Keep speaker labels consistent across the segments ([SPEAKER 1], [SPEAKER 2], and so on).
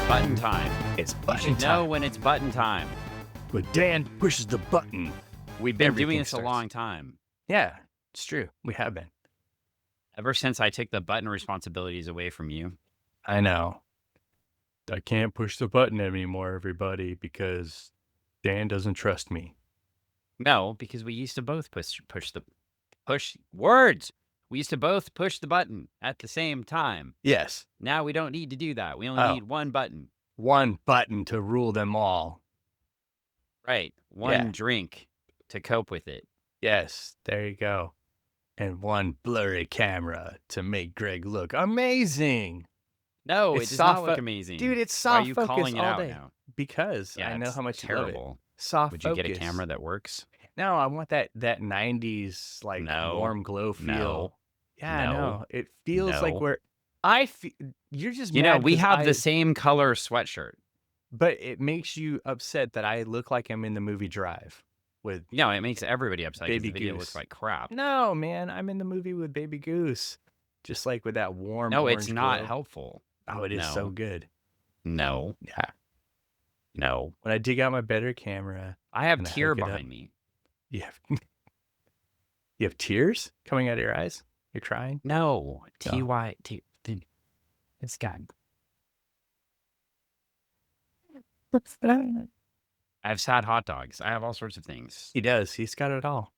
[SPEAKER 1] button time.
[SPEAKER 2] It's
[SPEAKER 1] You
[SPEAKER 2] button
[SPEAKER 1] should know
[SPEAKER 2] time.
[SPEAKER 1] when it's button time.
[SPEAKER 2] When Dan pushes the button.
[SPEAKER 1] We've been doing
[SPEAKER 2] Everything
[SPEAKER 1] this
[SPEAKER 2] starts.
[SPEAKER 1] a long time.
[SPEAKER 2] Yeah, it's true. We have been.
[SPEAKER 1] Ever since I took the button responsibilities away from you.
[SPEAKER 2] I know. I can't push the button anymore, everybody, because Dan doesn't trust me.
[SPEAKER 1] No, because we used to both push words. We used to both push the button at the same time.
[SPEAKER 2] Yes.
[SPEAKER 1] Now we don't need to do that. We only need one button.
[SPEAKER 2] One button to rule them all.
[SPEAKER 1] Right. One drink to cope with it.
[SPEAKER 2] Yes, there you go. And one blurry camera to make Greg look amazing.
[SPEAKER 1] No,
[SPEAKER 2] It's
[SPEAKER 1] it does
[SPEAKER 2] soft
[SPEAKER 1] not look amazing.
[SPEAKER 2] Dude, it's
[SPEAKER 1] Why are
[SPEAKER 2] soft
[SPEAKER 1] you
[SPEAKER 2] focus
[SPEAKER 1] calling it
[SPEAKER 2] all
[SPEAKER 1] out
[SPEAKER 2] day.
[SPEAKER 1] now?
[SPEAKER 2] Because
[SPEAKER 1] Yeah,
[SPEAKER 2] I know
[SPEAKER 1] it's
[SPEAKER 2] how much you love it.
[SPEAKER 1] terrible.
[SPEAKER 2] Soft
[SPEAKER 1] Would
[SPEAKER 2] focus.
[SPEAKER 1] you get a camera that works?
[SPEAKER 2] No, I want that 90s like warm glow feel.
[SPEAKER 1] No.
[SPEAKER 2] Yeah, I
[SPEAKER 1] No.
[SPEAKER 2] know. It feels like
[SPEAKER 1] No.
[SPEAKER 2] we're you're just
[SPEAKER 1] You know,
[SPEAKER 2] mad
[SPEAKER 1] we
[SPEAKER 2] 'cause
[SPEAKER 1] have the same color sweatshirt.
[SPEAKER 2] but it makes you upset that I look like I'm in the movie Drive with
[SPEAKER 1] No, it makes everybody upset because
[SPEAKER 2] Baby
[SPEAKER 1] the video
[SPEAKER 2] Goose.
[SPEAKER 1] looks like crap.
[SPEAKER 2] No, man, I'm in the movie with Baby Goose. Just like with that warm
[SPEAKER 1] No,
[SPEAKER 2] orange
[SPEAKER 1] it's not
[SPEAKER 2] glow.
[SPEAKER 1] helpful.
[SPEAKER 2] Oh, it is so
[SPEAKER 1] No.
[SPEAKER 2] good.
[SPEAKER 1] No.
[SPEAKER 2] Yeah.
[SPEAKER 1] No.
[SPEAKER 2] When I dig out my better camera,
[SPEAKER 1] I have
[SPEAKER 2] and I
[SPEAKER 1] tear
[SPEAKER 2] hook it up.
[SPEAKER 1] behind me.
[SPEAKER 2] you have tears coming out of your eyes? You're crying?
[SPEAKER 1] No.
[SPEAKER 2] No.
[SPEAKER 1] T-Y-T. It's got. I have sad hot dogs. I have all sorts of things.
[SPEAKER 2] He does. He's got it all.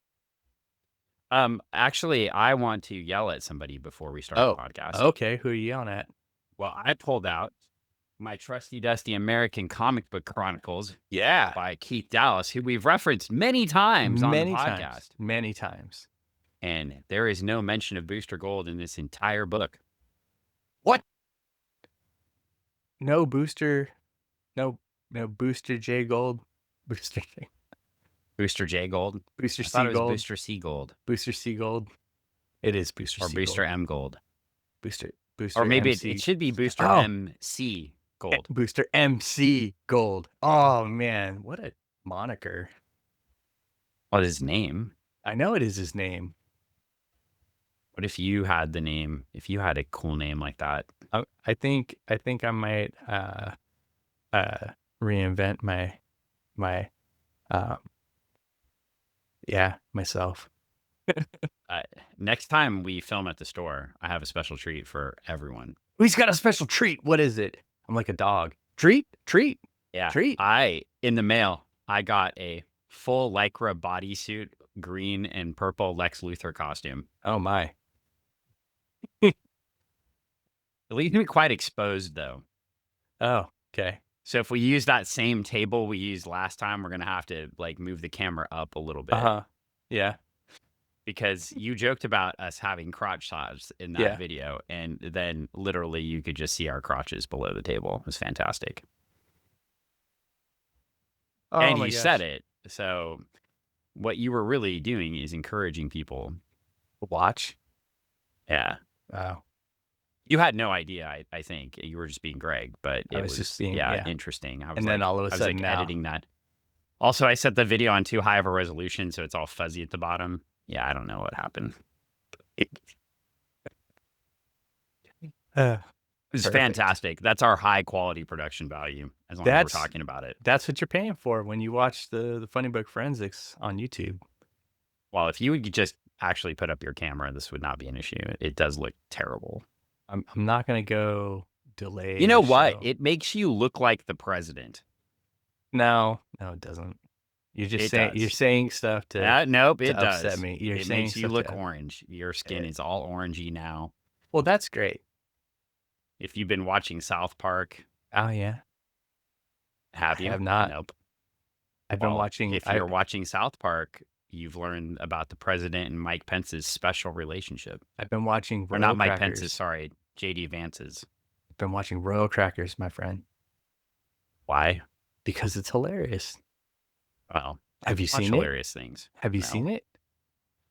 [SPEAKER 1] Actually, I want to yell at somebody before we start the podcast.
[SPEAKER 2] Okay. Who are you yelling at?
[SPEAKER 1] Well, I pulled out my trusty dusty American Comic Book Chronicles
[SPEAKER 2] Yeah.
[SPEAKER 1] by Keith Dallas, who we've referenced many times on the podcast.
[SPEAKER 2] Many times.
[SPEAKER 1] And there is no mention of Booster Gold in this entire book.
[SPEAKER 2] What? No Booster. No Booster J Gold. Booster
[SPEAKER 1] J Gold.
[SPEAKER 2] Booster
[SPEAKER 1] I thought
[SPEAKER 2] C
[SPEAKER 1] it was
[SPEAKER 2] Gold.
[SPEAKER 1] Booster C Gold.
[SPEAKER 2] Booster C Gold. It is Booster
[SPEAKER 1] Or
[SPEAKER 2] C
[SPEAKER 1] Booster
[SPEAKER 2] Gold.
[SPEAKER 1] M Gold.
[SPEAKER 2] Booster
[SPEAKER 1] Or maybe
[SPEAKER 2] MC.
[SPEAKER 1] it should be Booster MC Gold.
[SPEAKER 2] Booster MC Gold. Oh, man. What a moniker.
[SPEAKER 1] What is his name?
[SPEAKER 2] I know it is his name.
[SPEAKER 1] What if you had the name, if you had a cool name like that?
[SPEAKER 2] I think I might reinvent myself.
[SPEAKER 1] Next time we film at the store, I have a special treat for everyone.
[SPEAKER 2] He's got a special treat. What is it? I'm like a dog. Treat.
[SPEAKER 1] Yeah.
[SPEAKER 2] Treat.
[SPEAKER 1] In the mail, I got a full Lycra bodysuit, green and purple Lex Luthor costume.
[SPEAKER 2] Oh my.
[SPEAKER 1] It leaves me quite exposed though.
[SPEAKER 2] Oh, okay.
[SPEAKER 1] So if we use that same table we used last time, we're going to have to like move the camera up a little bit.
[SPEAKER 2] Yeah.
[SPEAKER 1] Because you joked about us having crotch shots in that video, and then literally you could just see our crotches below the table. It was fantastic.
[SPEAKER 2] Oh,
[SPEAKER 1] and you said it. So what you were really doing is encouraging people.
[SPEAKER 2] Watch.
[SPEAKER 1] Yeah.
[SPEAKER 2] Wow.
[SPEAKER 1] You had no idea, I think. You were just being Greg, but it was
[SPEAKER 2] just being
[SPEAKER 1] interesting. I was
[SPEAKER 2] and then all of a sudden
[SPEAKER 1] editing that. Also, I set the video on too high of a resolution, so it's all fuzzy at the bottom. Yeah, I don't know what happened. It's fantastic. That's our high quality production value, as long as we're talking about it.
[SPEAKER 2] That's what you're paying for when you watch the Funny Book Forensics on YouTube.
[SPEAKER 1] Well, if you would just actually put up your camera, this would not be an issue. It does look terrible.
[SPEAKER 2] I'm not going to go delay.
[SPEAKER 1] You know what? It makes you look like the president.
[SPEAKER 2] No, it doesn't. You're just you're saying stuff to
[SPEAKER 1] nope, it does
[SPEAKER 2] upset me.
[SPEAKER 1] It makes you look orange. Your skin is all orangey now.
[SPEAKER 2] Well, that's great.
[SPEAKER 1] If you've been watching South Park.
[SPEAKER 2] Oh yeah.
[SPEAKER 1] Have you?
[SPEAKER 2] I have not.
[SPEAKER 1] Nope.
[SPEAKER 2] I've been watching.
[SPEAKER 1] If you're watching South Park, you've learned about the president and Mike Pence's special relationship.
[SPEAKER 2] I've been watching
[SPEAKER 1] Or not Mike Pence's, sorry, J.D. Vance's.
[SPEAKER 2] I've been watching Royal Crackers, my friend.
[SPEAKER 1] Why?
[SPEAKER 2] Because it's hilarious.
[SPEAKER 1] Well,
[SPEAKER 2] have you seen
[SPEAKER 1] hilarious things?
[SPEAKER 2] Have you seen it?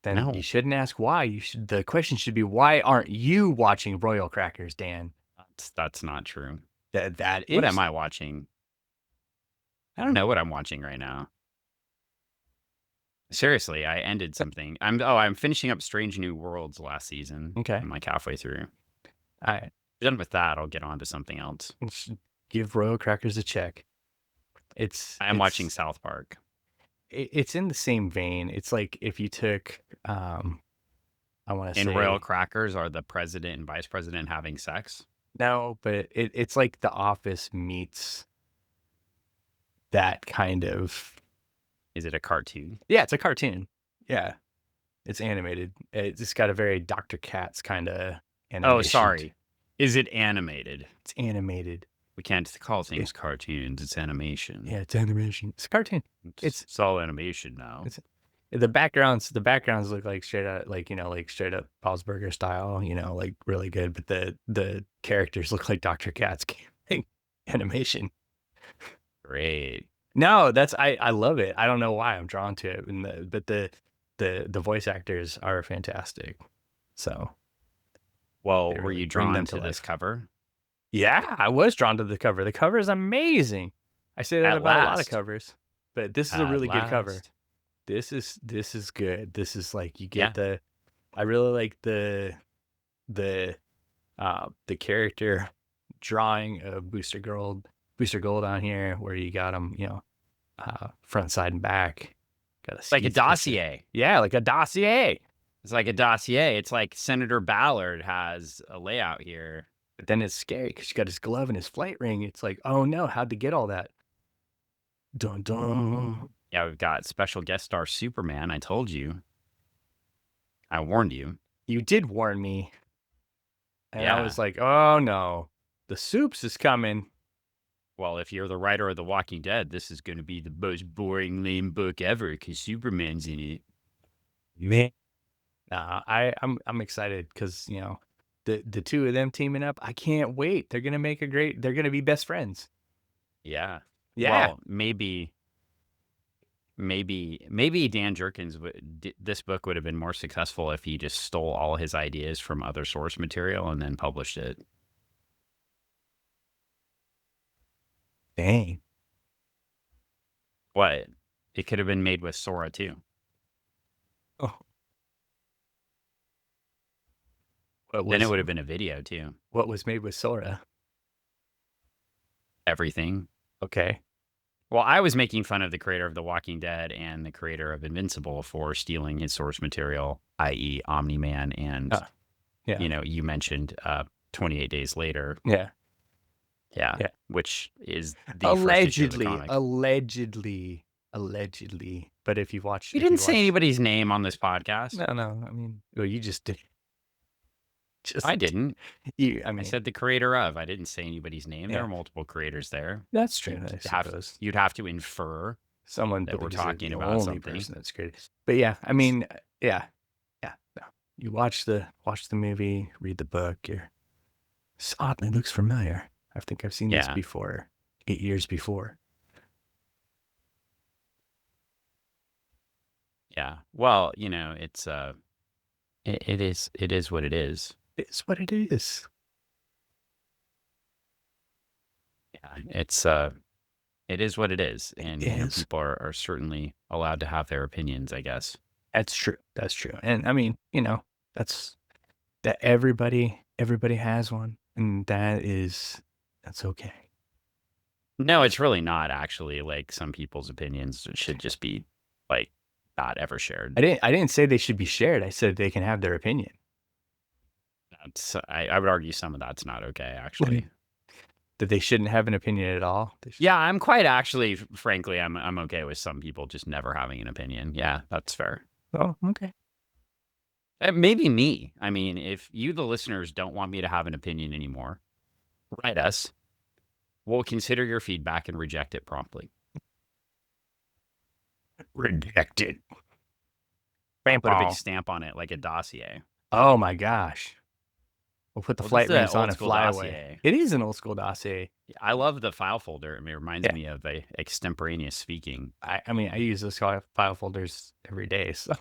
[SPEAKER 2] Then
[SPEAKER 1] no.
[SPEAKER 2] You shouldn't ask why. The question should be, why aren't you watching Royal Crackers, Dan?
[SPEAKER 1] That's not true.
[SPEAKER 2] That is.
[SPEAKER 1] What am I watching? I don't know what I'm watching right now. Seriously, I ended something. I'm finishing up Strange New Worlds last season.
[SPEAKER 2] Okay.
[SPEAKER 1] I'm like halfway through.
[SPEAKER 2] All right.
[SPEAKER 1] Done with that, I'll get on to something else.
[SPEAKER 2] Give Royal Crackers a check.
[SPEAKER 1] I'm watching South Park.
[SPEAKER 2] It's in the same vein. It's like if you took, I want to
[SPEAKER 1] In
[SPEAKER 2] say,
[SPEAKER 1] Royal Crackers, are the president and vice president having sex?
[SPEAKER 2] no, but it's like The Office meets that kind of.
[SPEAKER 1] Is it a cartoon?
[SPEAKER 2] Yeah, it's a cartoon. Yeah, it's animated. It's got a very Dr. Katz kind of animation.
[SPEAKER 1] Oh, sorry. Is it animated?
[SPEAKER 2] It's animated.
[SPEAKER 1] We can't call things cartoons. It's animation.
[SPEAKER 2] Yeah, it's animation. It's a cartoon.
[SPEAKER 1] It's all animation now.
[SPEAKER 2] The backgrounds look like straight out, like, like straight up Bob's Burger style, like really good. But the characters look like Dr. Katz animation.
[SPEAKER 1] Great.
[SPEAKER 2] No, I love it. I don't know why I'm drawn to it, but the voice actors are fantastic. So,
[SPEAKER 1] well, were you drawn to this cover?
[SPEAKER 2] Yeah, I was drawn to the cover. The cover is amazing. I say that about a lot of covers, but this is a really good cover. This is good. This is like, you get I really like the character drawing of Booster Gold on here, where you got him, front, side, and back. Got
[SPEAKER 1] like a dossier.
[SPEAKER 2] Yeah, like a dossier.
[SPEAKER 1] It's like a dossier. It's like Senator Ballard has a layout here.
[SPEAKER 2] But then it's scary because you got his glove and his flight ring. It's like, oh no, how'd to get all that? Dun dun.
[SPEAKER 1] Yeah, we've got special guest star Superman. I told you. I warned you.
[SPEAKER 2] You did warn me. And I was like, oh no, the Soups is coming.
[SPEAKER 1] Well, if you're the writer of The Walking Dead, this is going to be the most boring, lame book ever because Superman's in it.
[SPEAKER 2] Man. I'm excited because, the two of them teaming up, I can't wait. They're going to make they're going to be best friends.
[SPEAKER 1] Yeah.
[SPEAKER 2] Yeah.
[SPEAKER 1] Well, maybe Dan Jurgens this book would have been more successful if he just stole all his ideas from other source material and then published it.
[SPEAKER 2] Dang.
[SPEAKER 1] What? It could have been made with Sora too.
[SPEAKER 2] Oh.
[SPEAKER 1] Then it would have been a video too.
[SPEAKER 2] What was made with Sora?
[SPEAKER 1] Everything.
[SPEAKER 2] Okay.
[SPEAKER 1] Well, I was making fun of the creator of The Walking Dead and the creator of Invincible for stealing his source material, i.e. Omni-Man, and you mentioned 28 Days Later.
[SPEAKER 2] Yeah.
[SPEAKER 1] Which is
[SPEAKER 2] the allegedly. But if you watch,
[SPEAKER 1] you didn't say anybody's name on this podcast.
[SPEAKER 2] No. I mean, well, you just did.
[SPEAKER 1] I didn't.
[SPEAKER 2] I
[SPEAKER 1] said the creator of. I didn't say anybody's name.
[SPEAKER 2] Yeah.
[SPEAKER 1] There are multiple creators there.
[SPEAKER 2] That's true.
[SPEAKER 1] You'd have to infer
[SPEAKER 2] someone
[SPEAKER 1] that we're talking about
[SPEAKER 2] only
[SPEAKER 1] something.
[SPEAKER 2] Person that's created. But yeah, I mean, yeah. No. You watch the movie, read the book. This oddly looks familiar. I think I've seen this before, 8 years before.
[SPEAKER 1] Yeah. Well, it's it is what it is.
[SPEAKER 2] It's what it is.
[SPEAKER 1] Yeah, it is what it is, and people are certainly allowed to have their opinions, I guess.
[SPEAKER 2] That's true. And I mean, that's everybody has one, and that's okay.
[SPEAKER 1] No, it's really not actually. Like, some people's opinions should just be like not ever shared.
[SPEAKER 2] I didn't say they should be shared. I said they can have their opinion.
[SPEAKER 1] I would argue some of that's not okay, actually.
[SPEAKER 2] That they shouldn't have an opinion at all?
[SPEAKER 1] Yeah, I'm quite actually, frankly, I'm okay with some people just never having an opinion. Yeah, that's fair.
[SPEAKER 2] Oh, okay.
[SPEAKER 1] Maybe me. I mean, if you, the listeners, don't want me to have an opinion anymore, write us. We'll consider your feedback and reject it promptly.
[SPEAKER 2] Rejected.
[SPEAKER 1] Put a big stamp on it like a dossier.
[SPEAKER 2] Oh my gosh. We'll put the flight rings on and fly away. It is an old school dossier.
[SPEAKER 1] I love the file folder. It reminds me of a extemporaneous speaking.
[SPEAKER 2] I mean, I use those file folders every day. So. Of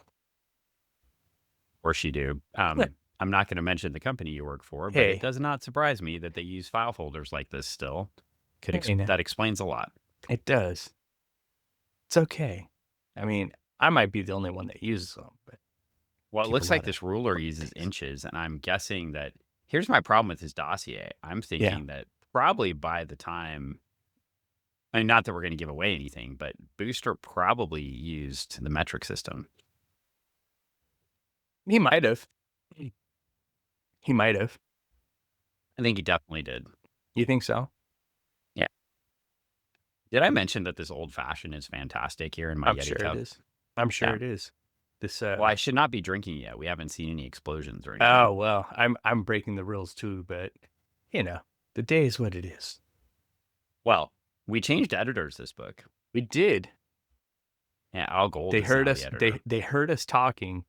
[SPEAKER 1] course you do. I'm not going to mention the company you work for, but it does not surprise me that they use file folders like this still. That explains a lot.
[SPEAKER 2] It does. It's okay. I mean, I might be the only one that uses them. But
[SPEAKER 1] well, it looks like this ruler uses inches, and I'm guessing that... Here's my problem with his dossier. I'm thinking that probably by the time, I mean, not that we're going to give away anything, but Booster probably used the metric system.
[SPEAKER 2] He might have. He might have.
[SPEAKER 1] I think he definitely did.
[SPEAKER 2] You think so?
[SPEAKER 1] Yeah. Did I mention that this old fashioned is fantastic here in my Yeti
[SPEAKER 2] sure
[SPEAKER 1] cup?
[SPEAKER 2] it is. I'm sure it is. This
[SPEAKER 1] well, I should not be drinking yet. We haven't seen any explosions or anything.
[SPEAKER 2] Oh well, I'm breaking the rules too, but you know, the day is what it is.
[SPEAKER 1] Well, we changed editors this book.
[SPEAKER 2] We did.
[SPEAKER 1] Yeah, Al Gold.
[SPEAKER 2] They heard us. They heard us talking.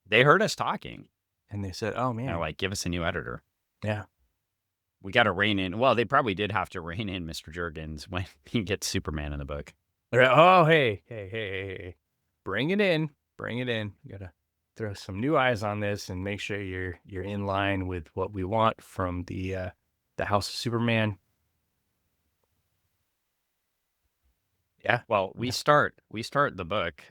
[SPEAKER 1] They heard us talking,
[SPEAKER 2] and they said, "Oh man,
[SPEAKER 1] they're like, give us a new editor."
[SPEAKER 2] Yeah.
[SPEAKER 1] We got to rein in. Well, they probably did have to rein in Mr. Jurgens when he gets Superman in the book.
[SPEAKER 2] Oh, hey. Bring it in. You got to throw some new eyes on this and make sure you're in line with what we want from the House of Superman. Yeah.
[SPEAKER 1] Well, we start the book.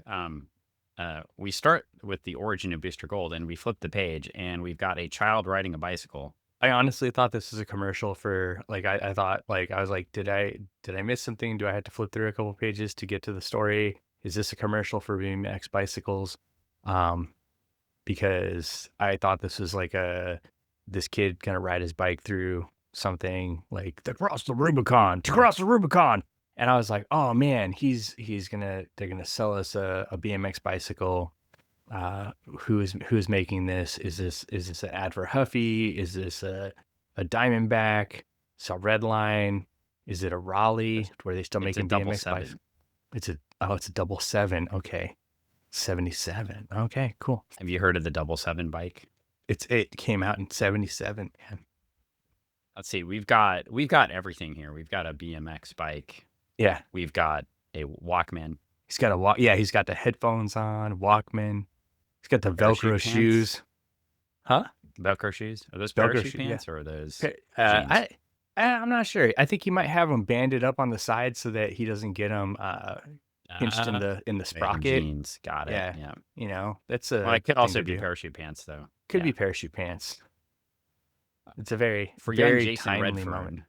[SPEAKER 1] We start with the origin of Booster Gold, and we flip the page, and we've got a child riding a bicycle.
[SPEAKER 2] I honestly thought this was a commercial for, like, I thought, like, I was like, did I miss something? Do I have to flip through a couple pages to get to the story? Is this a commercial for BMX bicycles? Because I thought this was like this kid gonna ride his bike through something like to cross the Rubicon. And I was like, oh man, they're gonna sell us a BMX bicycle. Who's making this? Is this an ad for Huffy? Is this a Diamondback? It's a Redline. Is it a Raleigh? Where they still making BMX bikes? It's a 77. Okay. 77. Okay, cool.
[SPEAKER 1] Have you heard of the 77 bike?
[SPEAKER 2] It came out in 77, man.
[SPEAKER 1] Let's see. We've got everything here. We've got a BMX bike.
[SPEAKER 2] Yeah.
[SPEAKER 1] We've got a Walkman.
[SPEAKER 2] He's got he's got the headphones on, Walkman. He's got the Velcro shoes. Huh?
[SPEAKER 1] Velcro shoes? Are those parachute pants or are those jeans?
[SPEAKER 2] I'm not sure. I think he might have them banded up on the side so that he doesn't get them pinched in the sprocket.
[SPEAKER 1] Jeans. Got it. Yeah.
[SPEAKER 2] You know, that's a.
[SPEAKER 1] Well, it could also be parachute pants, though.
[SPEAKER 2] Could be parachute pants. It's a very
[SPEAKER 1] Jason
[SPEAKER 2] timely
[SPEAKER 1] Redfern.
[SPEAKER 2] moment.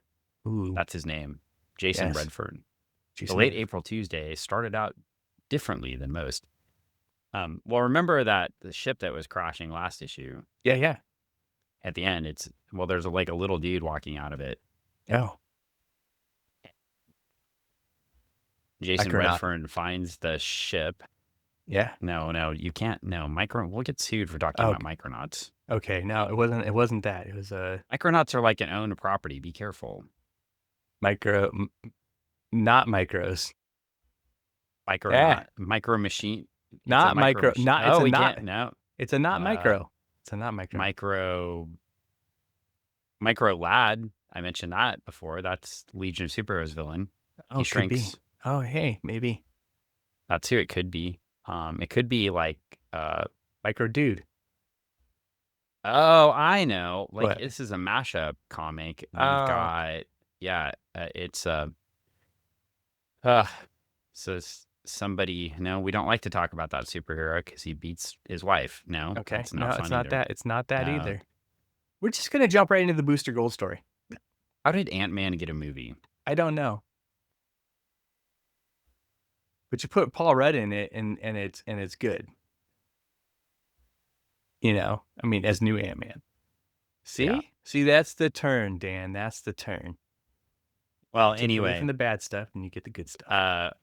[SPEAKER 2] Ooh,
[SPEAKER 1] that's his name, Jason Redfern.
[SPEAKER 2] Jason
[SPEAKER 1] the late April Tuesday started out differently than most. Well, remember that the ship that was crashing last issue?
[SPEAKER 2] Yeah.
[SPEAKER 1] At the end, there's a little dude walking out of it.
[SPEAKER 2] Oh.
[SPEAKER 1] Jason Redfern finds the ship.
[SPEAKER 2] Yeah.
[SPEAKER 1] No, you can't. No, we'll get sued for talking about Micronauts.
[SPEAKER 2] Okay, no, it wasn't that. It was
[SPEAKER 1] Micronauts are like an owned property. Be careful.
[SPEAKER 2] Not micros.
[SPEAKER 1] Micro machine.
[SPEAKER 2] Not micro. Not. It's
[SPEAKER 1] a
[SPEAKER 2] not.
[SPEAKER 1] No.
[SPEAKER 2] It's a not micro. It's a not micro.
[SPEAKER 1] Micro lad. I mentioned that before. That's Legion of Superheroes villain.
[SPEAKER 2] Oh,
[SPEAKER 1] he shrinks.
[SPEAKER 2] Could be. Oh, hey, maybe.
[SPEAKER 1] That's who it could be. It could be like
[SPEAKER 2] Micro Dude.
[SPEAKER 1] Oh, I know. Like
[SPEAKER 2] what?
[SPEAKER 1] This is a mashup comic. We've got it's so somebody. No, we don't like to talk about that superhero because he beats his wife. No,
[SPEAKER 2] okay,
[SPEAKER 1] it's not
[SPEAKER 2] it's not
[SPEAKER 1] either.
[SPEAKER 2] that. It's not that either. We're just gonna jump right into the Booster Gold story.
[SPEAKER 1] How did Ant-Man get a movie?
[SPEAKER 2] I don't know. But you put Paul Rudd in it, and it's good. You know, I mean, as new Ant-Man. See, that's the turn, Dan. That's the turn.
[SPEAKER 1] Well,
[SPEAKER 2] Take
[SPEAKER 1] anyway,
[SPEAKER 2] away from the bad stuff, and you get the good stuff.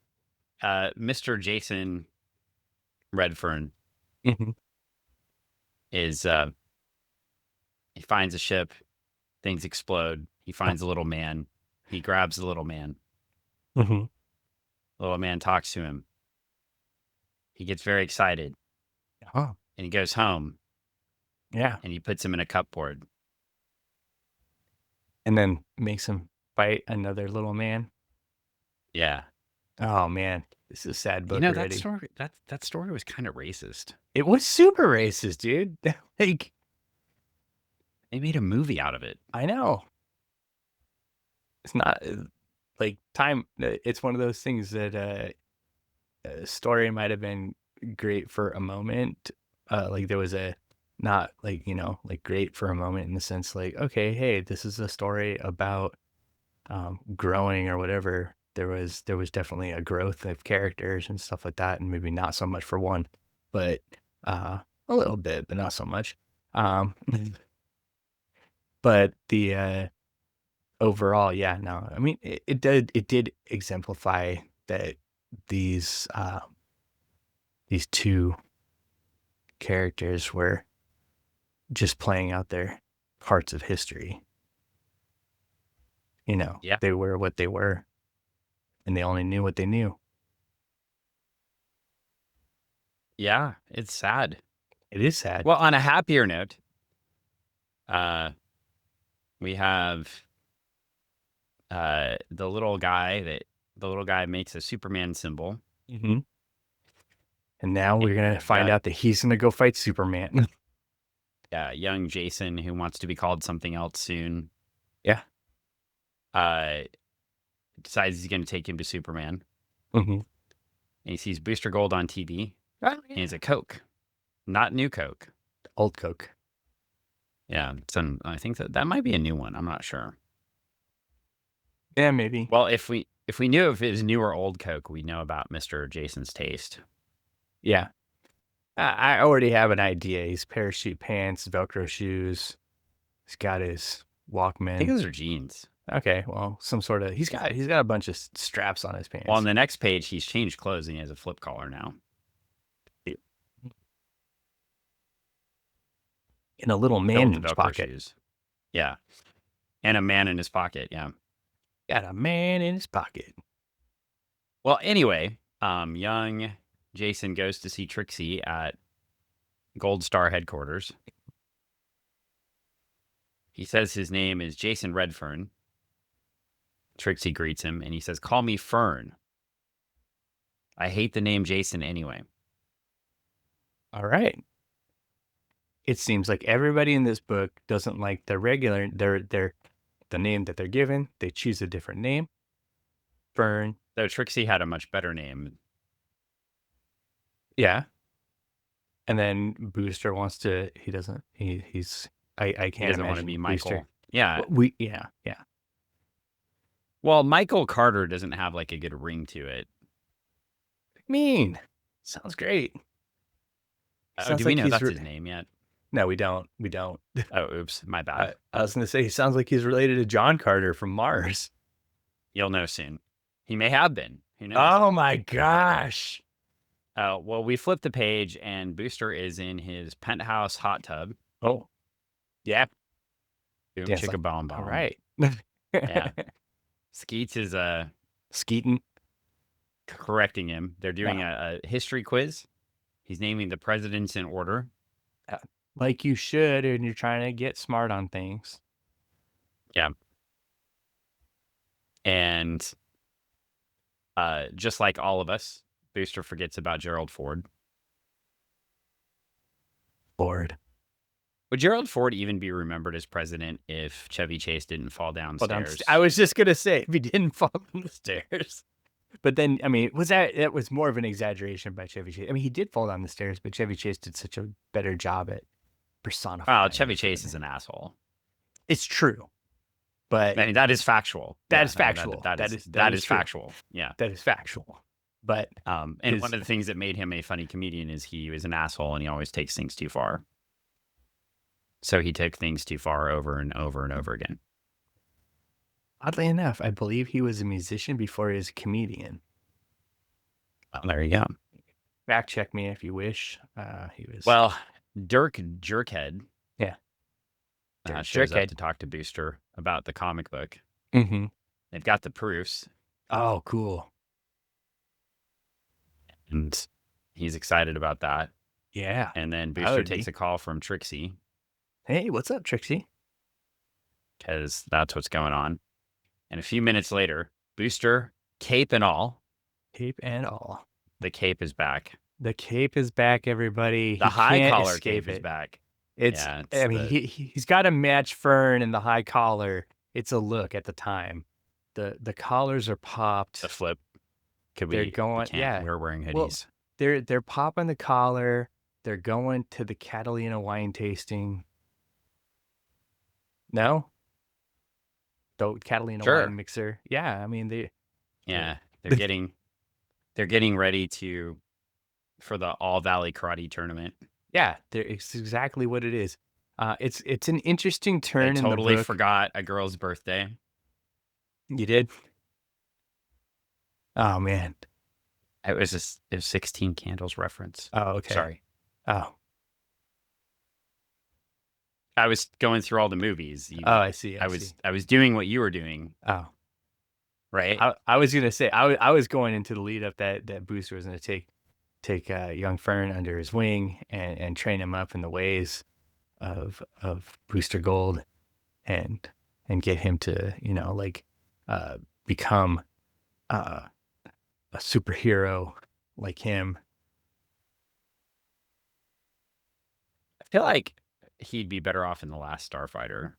[SPEAKER 1] Mr. Jason Redfern is he finds a ship, things explode. He finds a little man. He grabs the little man.
[SPEAKER 2] Mm-hmm.
[SPEAKER 1] The little man talks to him. He gets very excited.
[SPEAKER 2] Oh.
[SPEAKER 1] And he goes home.
[SPEAKER 2] Yeah.
[SPEAKER 1] And he puts him in a cupboard.
[SPEAKER 2] And then makes him fight another little man.
[SPEAKER 1] Yeah.
[SPEAKER 2] Oh man, this is a sad book.
[SPEAKER 1] You know,
[SPEAKER 2] already.
[SPEAKER 1] that story was kind of racist.
[SPEAKER 2] It was super racist, dude. Like,
[SPEAKER 1] they made a movie out of it.
[SPEAKER 2] I know. It's not like time. It's one of those things that a story might have been great for a moment. Like there was not like, you know, like great for a moment in the sense like, okay, hey, this is a story about growing or whatever, there was definitely a growth of characters and stuff like that, and maybe not so much for one, but a little bit, but not so much. But the overall, yeah, no, I mean, it did exemplify that these two characters were just playing out their parts of history. They were what they were, and they only knew what they knew.
[SPEAKER 1] Yeah, it's sad.
[SPEAKER 2] It is sad.
[SPEAKER 1] Well, on a happier note, we have the little guy makes a Superman symbol.
[SPEAKER 2] Mm-hmm. And now we're going to find out that he's going to go fight Superman.
[SPEAKER 1] Yeah, young Jason, who wants to be called something else soon.
[SPEAKER 2] Yeah.
[SPEAKER 1] Decides he's going to take him to Superman.
[SPEAKER 2] Mm-hmm.
[SPEAKER 1] And he sees Booster Gold on TV.
[SPEAKER 2] Oh, yeah.
[SPEAKER 1] And he's a Coke. Not new Coke.
[SPEAKER 2] Old Coke.
[SPEAKER 1] Yeah. I think that might be a new one. I'm not sure.
[SPEAKER 2] Yeah, maybe.
[SPEAKER 1] Well, if we knew if it was new or old Coke, we'd know about Mr. Jason's taste.
[SPEAKER 2] Yeah. I already have an idea. He's parachute pants, Velcro shoes. He's got his Walkman.
[SPEAKER 1] I think those are jeans.
[SPEAKER 2] Okay, well, some sort of he's got a bunch of straps on his pants.
[SPEAKER 1] Well, on the next page, he's changed clothes and he has a flip collar now.
[SPEAKER 2] In a little man in his pocket.
[SPEAKER 1] Shoes. Yeah. And a man in his pocket, yeah.
[SPEAKER 2] Got a man in his pocket.
[SPEAKER 1] Well, anyway, young Jason goes to see Trixie at Gold Star headquarters. He says his name is Jason Redfern. Trixie greets him, and he says, "Call me Fern. I hate the name Jason anyway."
[SPEAKER 2] All right. It seems like everybody in this book doesn't like the name that they're given. They choose a different name. Fern.
[SPEAKER 1] Though Trixie had a much better name.
[SPEAKER 2] Yeah. And then Booster wants to. He doesn't. He's. I can't. He
[SPEAKER 1] doesn't want to be Michael. Booster. Yeah.
[SPEAKER 2] Yeah.
[SPEAKER 1] Well, Michael Carter doesn't have like a good ring to it.
[SPEAKER 2] Mean. Sounds great.
[SPEAKER 1] Do we know that's his name yet?
[SPEAKER 2] No, we don't.
[SPEAKER 1] Oh, oops. My bad.
[SPEAKER 2] I was going to say, he sounds like he's related to John Carter from Mars.
[SPEAKER 1] You'll know soon. He may have been. Who knows?
[SPEAKER 2] Oh, my gosh.
[SPEAKER 1] Well, we flip the page, and Booster is in his penthouse hot tub.
[SPEAKER 2] Oh. Yeah.
[SPEAKER 1] Boom, chicka bomb.
[SPEAKER 2] All right.
[SPEAKER 1] Yeah. Skeets is
[SPEAKER 2] Skeeting.
[SPEAKER 1] Correcting him. They're doing a history quiz. He's naming the presidents in order.
[SPEAKER 2] Like you should, and you're trying to get smart on things.
[SPEAKER 1] Yeah. And just like all of us, Booster forgets about Gerald Ford. Would Gerald Ford even be remembered as president if Chevy Chase didn't fall downstairs?
[SPEAKER 2] I was just going to say, if he didn't fall down the stairs. But then, I mean, that was more of an exaggeration by Chevy Chase. I mean, he did fall down the stairs, but Chevy Chase did such a better job at personifying.
[SPEAKER 1] Well, Chevy Chase is an asshole.
[SPEAKER 2] It's true. But
[SPEAKER 1] I mean, that is factual.
[SPEAKER 2] That is factual.
[SPEAKER 1] That is factual. Yeah.
[SPEAKER 2] That is factual. But
[SPEAKER 1] and one of the things that made him a funny comedian is he was an asshole and he always takes things too far. So he took things too far over and over and over again.
[SPEAKER 2] Oddly enough, I believe he was a musician before he was a comedian.
[SPEAKER 1] Well, there you go.
[SPEAKER 2] Fact check me if you wish. He was.
[SPEAKER 1] Well, Dirk Jerkhead.
[SPEAKER 2] Yeah.
[SPEAKER 1] Shows up to talk to Booster about the comic book.
[SPEAKER 2] Mm-hmm.
[SPEAKER 1] They've got the proofs.
[SPEAKER 2] Oh, cool.
[SPEAKER 1] And he's excited about that.
[SPEAKER 2] Yeah.
[SPEAKER 1] And then Booster takes a call from Trixie.
[SPEAKER 2] Hey, what's up, Trixie?
[SPEAKER 1] Because that's what's going on. And a few minutes later, Booster, cape and all.
[SPEAKER 2] Cape and all.
[SPEAKER 1] The cape is back.
[SPEAKER 2] The cape is back, everybody.
[SPEAKER 1] The high collar cape is back.
[SPEAKER 2] He's got to match Fern and the high collar. It's a look at the time. The collars are popped.
[SPEAKER 1] The flip.
[SPEAKER 2] We're
[SPEAKER 1] wearing hoodies.
[SPEAKER 2] Well, they're popping the collar. They're going to the Catalina wine tasting. No? Catalina
[SPEAKER 1] Sure.
[SPEAKER 2] wine mixer. Yeah, I mean
[SPEAKER 1] they're getting ready for the All Valley Karate tournament.
[SPEAKER 2] Yeah, it's exactly what it is. It's an interesting turn
[SPEAKER 1] They
[SPEAKER 2] in the
[SPEAKER 1] totally
[SPEAKER 2] book.
[SPEAKER 1] forgot a girl's birthday.
[SPEAKER 2] You did? Oh man,
[SPEAKER 1] It was a 16 Candles reference.
[SPEAKER 2] Oh, okay.
[SPEAKER 1] Sorry.
[SPEAKER 2] Oh,
[SPEAKER 1] I was going through all the movies.
[SPEAKER 2] I see.
[SPEAKER 1] I was doing what you were doing.
[SPEAKER 2] Oh,
[SPEAKER 1] right.
[SPEAKER 2] I was gonna say I was going into the lead up that Booster was gonna take young Fern under his wing and train him up in the ways of Booster Gold and get him to become a superhero like him.
[SPEAKER 1] I feel like he'd be better off in The Last Starfighter.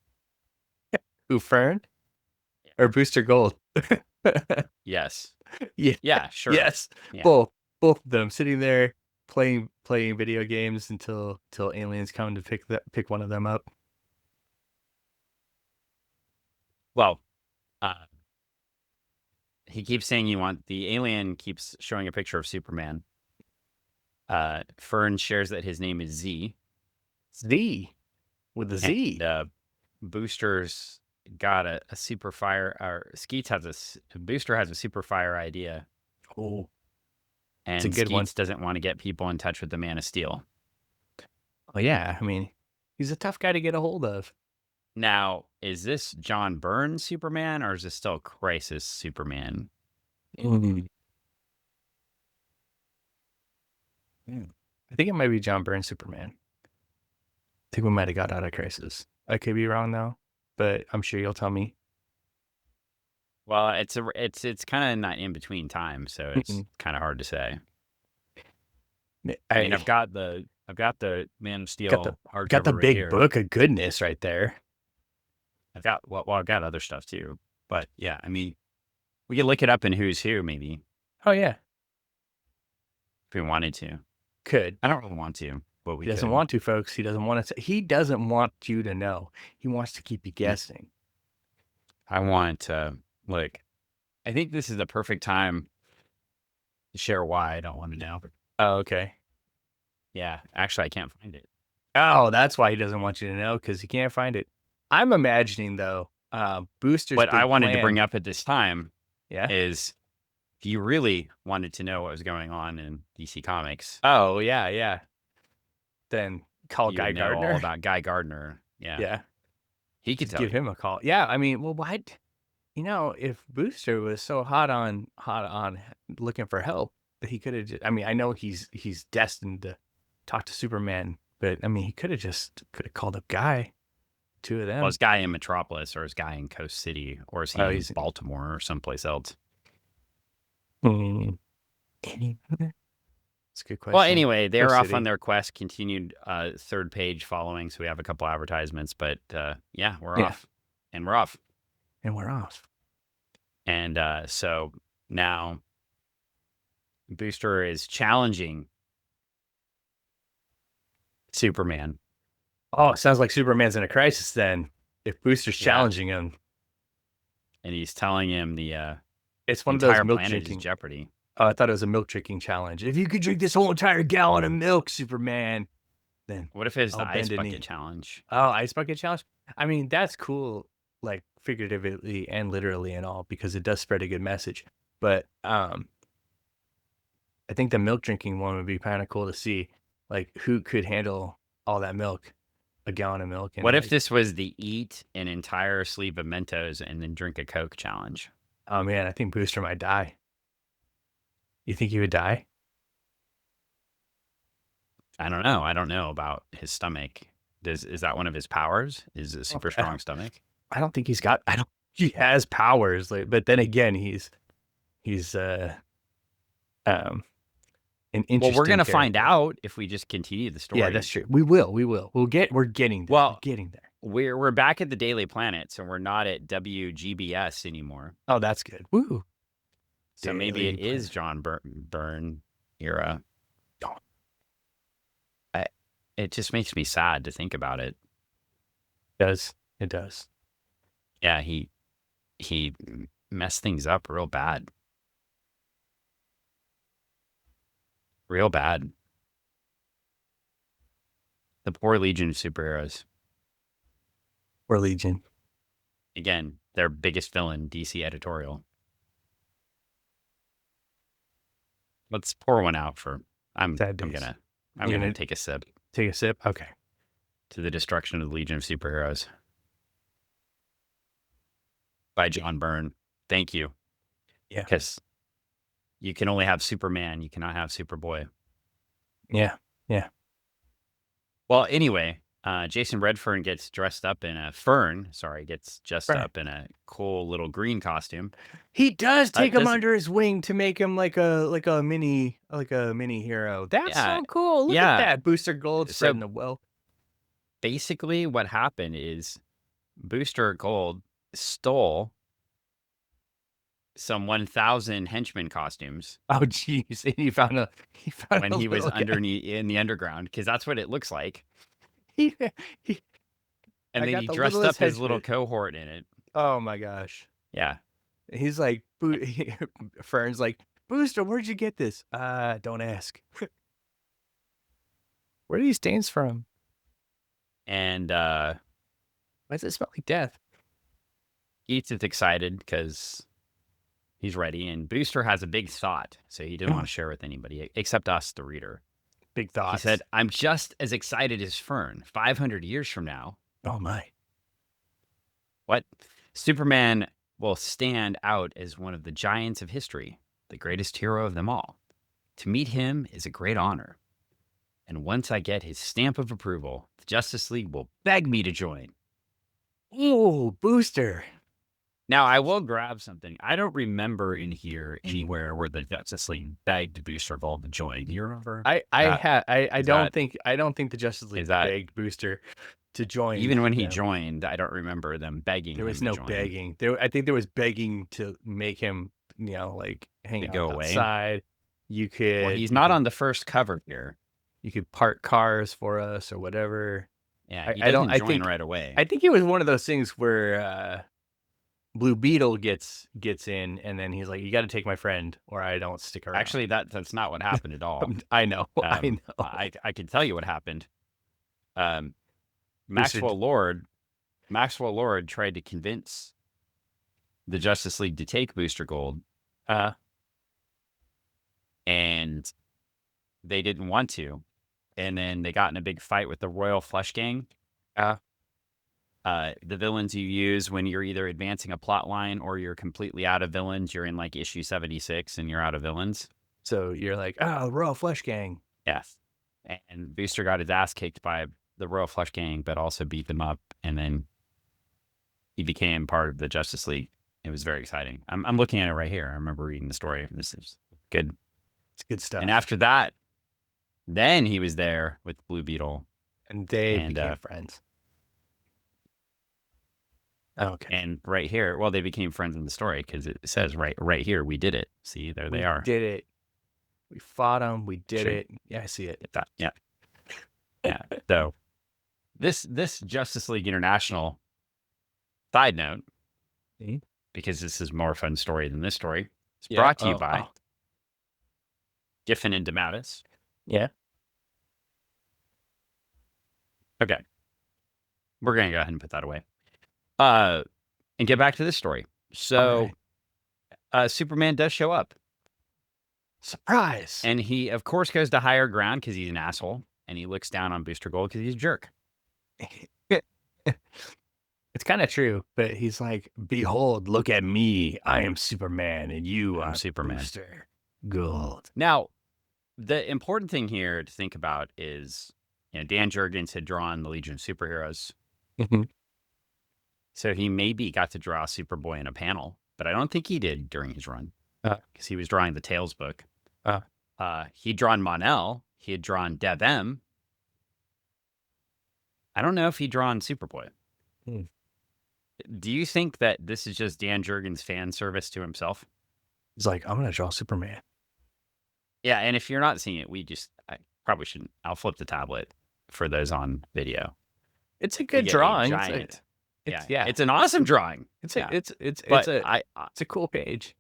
[SPEAKER 2] Who, Fern or Booster Gold?
[SPEAKER 1] Yes.
[SPEAKER 2] Yeah,
[SPEAKER 1] sure.
[SPEAKER 2] Yes,
[SPEAKER 1] yeah.
[SPEAKER 2] both of them sitting there playing video games until aliens come to pick one of them up.
[SPEAKER 1] Well, he keeps saying the alien keeps showing a picture of Superman. Fern shares that his name is Z.
[SPEAKER 2] Z with a Z.
[SPEAKER 1] And, Booster's got a super fire, or Skeets Booster has a super fire idea.
[SPEAKER 2] Oh,
[SPEAKER 1] and
[SPEAKER 2] it's a good
[SPEAKER 1] Skeets doesn't want to get people in touch with the Man of Steel.
[SPEAKER 2] Oh yeah, I mean, he's a tough guy to get a hold of.
[SPEAKER 1] Now, is this John Byrne Superman, or is this still Crisis Superman?
[SPEAKER 2] I think it might be John Byrne Superman. I think we might have got out of Crisis. I could be wrong though, but I'm sure you'll tell me.
[SPEAKER 1] Well, it's kind of not in between time, so it's kind of hard to say. I mean, I've got the Man of Steel hardcover.
[SPEAKER 2] Got the
[SPEAKER 1] right
[SPEAKER 2] big
[SPEAKER 1] here.
[SPEAKER 2] book of goodness right there.
[SPEAKER 1] I've got other stuff too, but yeah, I mean, we could look it up in Who's Who maybe.
[SPEAKER 2] Oh yeah,
[SPEAKER 1] if we wanted to.
[SPEAKER 2] Could.
[SPEAKER 1] I don't really want to, but we.
[SPEAKER 2] He doesn't want to, folks. He doesn't want to. He doesn't want you to know. He wants to keep you guessing.
[SPEAKER 1] I want to look. I think this is the perfect time to share why I don't want to know.
[SPEAKER 2] Oh, okay.
[SPEAKER 1] Yeah, actually, I can't find it.
[SPEAKER 2] Oh, that's why he doesn't want you to know, because he can't find it. I'm imagining though, Booster's.
[SPEAKER 1] What I wanted to bring up at this time,
[SPEAKER 2] yeah,
[SPEAKER 1] is if you really wanted to know what was going on in DC Comics.
[SPEAKER 2] Oh yeah. Then call Guy Gardner.
[SPEAKER 1] All about Guy Gardner. Yeah. He could
[SPEAKER 2] give him a call. Yeah, I mean, well, what? If Booster was so hot on looking for help, he could have just. I mean, I know he's destined to talk to Superman, but I mean, he could have called up Guy. Two of them.
[SPEAKER 1] Well, is Guy in Metropolis, or is Guy in Coast City, or is he in Baltimore or someplace else?
[SPEAKER 2] That's a good question.
[SPEAKER 1] Well, anyway, they're off on their quest. Continued third page following, so we have a couple advertisements, but yeah, we're off. And we're off. And so now Booster is challenging Superman.
[SPEAKER 2] Oh, it sounds like Superman's in a crisis then. If Booster's challenging him.
[SPEAKER 1] And he's telling him
[SPEAKER 2] it's one of those milk
[SPEAKER 1] drinking Jeopardy.
[SPEAKER 2] Oh, I thought it was a milk drinking challenge. If you could drink this whole entire gallon of milk, Superman, then
[SPEAKER 1] what if it's the ice bucket challenge?
[SPEAKER 2] Oh, ice bucket challenge. I mean, that's cool, like figuratively and literally and all, because it does spread a good message. But I think the milk drinking one would be kind of cool to see, like who could handle all that milk. A gallon of milk.
[SPEAKER 1] What if this was the eat an entire sleeve of Mentos and then drink a Coke challenge?
[SPEAKER 2] Oh man, I think Booster might die. You think he would die?
[SPEAKER 1] I don't know. I don't know about his stomach. Is that one of his powers? Is a super strong stomach?
[SPEAKER 2] I don't think he's got. He has powers, but then again, he's an interesting.
[SPEAKER 1] Well, we're gonna find out if we just continue the story.
[SPEAKER 2] Yeah, that's true. We will. We're getting there.
[SPEAKER 1] Well,
[SPEAKER 2] we're getting there.
[SPEAKER 1] We're back at the Daily Planet, so we're not at WGBS anymore.
[SPEAKER 2] Oh, that's good. Woo.
[SPEAKER 1] So maybe it is John Byrne era. It just makes me sad to think about it.
[SPEAKER 2] It does.
[SPEAKER 1] Yeah, he he messed things up real bad. Real bad. The poor Legion of Superheroes.
[SPEAKER 2] Poor Legion.
[SPEAKER 1] Again, their biggest villain, DC editorial. Let's pour one out for. I'm gonna take a sip.
[SPEAKER 2] Take a sip. Okay.
[SPEAKER 1] To the destruction of the Legion of Superheroes by John Byrne. Thank you.
[SPEAKER 2] Yeah.
[SPEAKER 1] Because you can only have Superman. You cannot have Superboy.
[SPEAKER 2] Yeah. Yeah.
[SPEAKER 1] Well, anyway, Jason Redfern gets dressed up in a up in a cool little green costume.
[SPEAKER 2] He does take him under his wing to make him like a mini hero. That's so cool. Look at that. Booster Gold spreading the wealth.
[SPEAKER 1] Basically, what happened is Booster Gold stole some 1,000 henchman costumes.
[SPEAKER 2] Oh, jeez. And he found
[SPEAKER 1] when he was underneath in the underground, because that's what it looks like. And then he dressed up his little cohort in it.
[SPEAKER 2] Oh my gosh.
[SPEAKER 1] Yeah.
[SPEAKER 2] He's like, Fern's like, Booster, where'd you get this? Don't ask. Where do these stains from?
[SPEAKER 1] And
[SPEAKER 2] why does it smell like death?
[SPEAKER 1] Skeets is excited because he's ready, and Booster has a big thought, so he didn't want to share with anybody except us, the reader.
[SPEAKER 2] Big thought.
[SPEAKER 1] He said, "I'm just as excited as Fern. 500 years from now."
[SPEAKER 2] Oh my!
[SPEAKER 1] What? Superman will stand out as one of the giants of history, the greatest hero of them all. To meet him is a great honor. And once I get his stamp of approval, the Justice League will beg me to join.
[SPEAKER 2] Oh, Booster.
[SPEAKER 1] Now, I will grab something. I don't remember in here anywhere where the Justice League begged Booster Gold to join. Do you remember?
[SPEAKER 2] I don't think the Justice League begged Booster to join.
[SPEAKER 1] Even when he joined, I don't remember them begging.
[SPEAKER 2] There was no begging. I think there was begging to make him, like hang out outside. You could.
[SPEAKER 1] Well, he's not on the first cover here.
[SPEAKER 2] You could park cars for us or whatever.
[SPEAKER 1] Yeah, he doesn't join right away.
[SPEAKER 2] I think it was one of those things where Blue Beetle gets in, and then he's like, "You got to take my friend, or I don't stick around."
[SPEAKER 1] Actually, that's not what happened at all.
[SPEAKER 2] I know.
[SPEAKER 1] I can tell you what happened. Maxwell Lord tried to convince the Justice League to take Booster Gold, and they didn't want to. And then they got in a big fight with the Royal Flush Gang. The villains you use when you're either advancing a plot line or you're completely out of villains. You're in like issue 76 and you're out of villains.
[SPEAKER 2] So you're like, the Royal Flush Gang.
[SPEAKER 1] Yes. And Booster got his ass kicked by the Royal Flush Gang, but also beat them up. And then he became part of the Justice League. It was very exciting. I'm looking at it right here. I remember reading the story. This is good.
[SPEAKER 2] It's good stuff.
[SPEAKER 1] And after that, then he was there with Blue Beetle.
[SPEAKER 2] And they became friends. Okay.
[SPEAKER 1] And right here, well, they became friends in the story because it says right here, we did it. See, there they are.
[SPEAKER 2] We did it. We fought them. We did it. Yeah, I see it.
[SPEAKER 1] Yeah. Yeah. So this Justice League International side note, because this is more fun story than this story, it's brought to you by Giffen and DeMatteis.
[SPEAKER 2] Yeah.
[SPEAKER 1] Okay. We're going to go ahead and put that away. And get back to this story. So, Superman does show up.
[SPEAKER 2] Surprise!
[SPEAKER 1] And he, of course, goes to higher ground because he's an asshole. And he looks down on Booster Gold because he's a jerk.
[SPEAKER 2] It's kind of true, but he's like, "Behold, look at me. I am Superman, and you are
[SPEAKER 1] Superman.
[SPEAKER 2] Booster Gold."
[SPEAKER 1] Now, the important thing here to think about is, Dan Jurgens had drawn the Legion of Superheroes.
[SPEAKER 2] Mm-hmm.
[SPEAKER 1] So he maybe got to draw Superboy in a panel, but I don't think he did during his run because he was drawing the Tales book. He'd drawn Mon-El. He had drawn Dev M. I don't know if he'd drawn Superboy. Do you think that this is just Dan Jurgens' fan service to himself?
[SPEAKER 2] He's like, "I'm going to draw Superman."
[SPEAKER 1] Yeah, and if you're not seeing it, I probably shouldn't. I'll flip the tablet for those on video.
[SPEAKER 2] It's a good drawing.
[SPEAKER 1] It's an awesome drawing.
[SPEAKER 2] It's a cool page.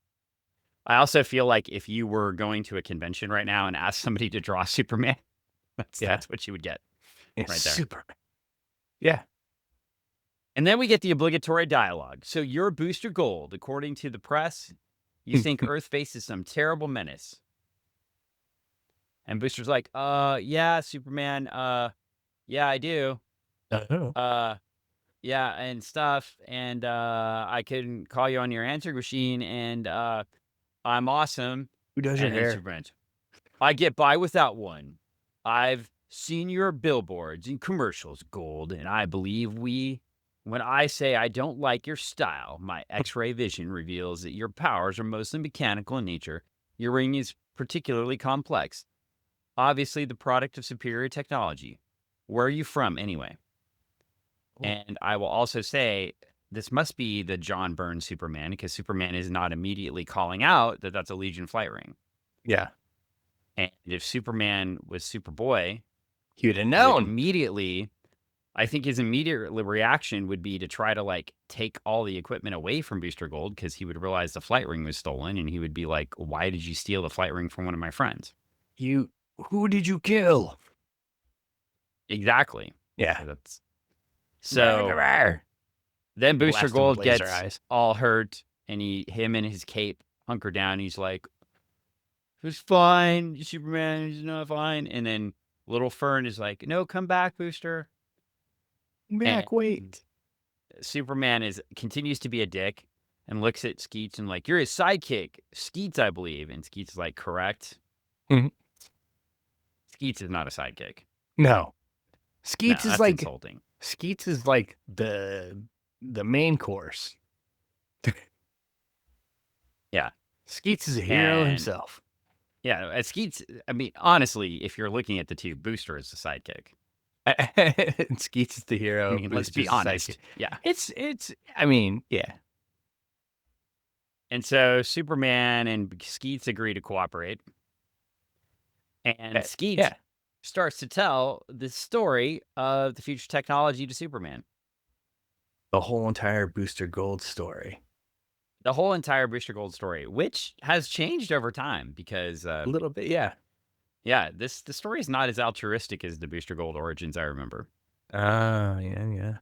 [SPEAKER 1] I also feel like if you were going to a convention right now and asked somebody to draw Superman, that's what you would get right there.
[SPEAKER 2] Superman. Yeah.
[SPEAKER 1] And then we get the obligatory dialogue. So you're Booster Gold. According to the press, you think Earth faces some terrible menace. And Booster's like, yeah, Superman, yeah, I do. Yeah, and stuff. And I can call you on your answering machine, and I'm awesome.
[SPEAKER 2] Who does your hair?
[SPEAKER 1] Superman, I get by without one. I've seen your billboards and commercials, Gold, and I believe when I say I don't like your style, my X-ray vision reveals that your powers are mostly mechanical in nature. Your ring is particularly complex. Obviously the product of superior technology. Where are you from anyway? And I will also say this must be the John Byrne Superman, because Superman is not immediately calling out that that's a Legion flight ring.
[SPEAKER 2] Yeah.
[SPEAKER 1] And if Superman was Superboy,
[SPEAKER 2] he would have known
[SPEAKER 1] immediately. I think his immediate reaction would be to try to like take all the equipment away from Booster Gold, because he would realize the flight ring was stolen, and he would be like, why did you steal the flight ring from one of my friends?
[SPEAKER 2] Who did you kill?
[SPEAKER 1] Exactly.
[SPEAKER 2] Yeah.
[SPEAKER 1] So then Booster Gold gets all hurt, and him and his cape hunker down. He's like, "It's fine, Superman. He's not fine." And then Little Fern is like, "No, come back, Booster.
[SPEAKER 2] Wait."
[SPEAKER 1] Superman continues to be a dick and looks at Skeets and like, "You're his sidekick, Skeets, I believe." And Skeets is like, "Correct."
[SPEAKER 2] Mm-hmm.
[SPEAKER 1] Skeets is not a sidekick.
[SPEAKER 2] No. Skeets is like
[SPEAKER 1] insulting.
[SPEAKER 2] Skeets is like the main course.
[SPEAKER 1] Yeah.
[SPEAKER 2] Skeets is a hero himself.
[SPEAKER 1] Yeah, Skeets, I mean, honestly, if you're looking at the two, Booster is the sidekick.
[SPEAKER 2] And Skeets is the hero.
[SPEAKER 1] I mean, let's be honest. Yeah.
[SPEAKER 2] It's I mean, yeah.
[SPEAKER 1] And so Superman and Skeets agree to cooperate. And Skeets starts to tell the story of the future technology to Superman.
[SPEAKER 2] The whole entire Booster Gold story.
[SPEAKER 1] The whole entire Booster Gold story, which has changed over time because...
[SPEAKER 2] a little bit, yeah.
[SPEAKER 1] Yeah, the story is not as altruistic as the Booster Gold origins I remember.
[SPEAKER 2] Yeah.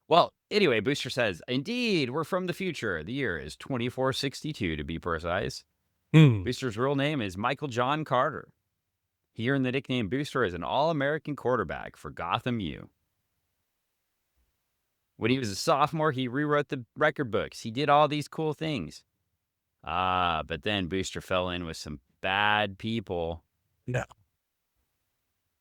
[SPEAKER 1] Well, anyway, Booster says, "Indeed, we're from the future. The year is 2462 to be precise." Booster's real name is Michael John Carter. He earned the nickname Booster as an All-American quarterback for Gotham U. When he was a sophomore, he rewrote the record books. He did all these cool things. But then Booster fell in with some bad people.
[SPEAKER 2] No.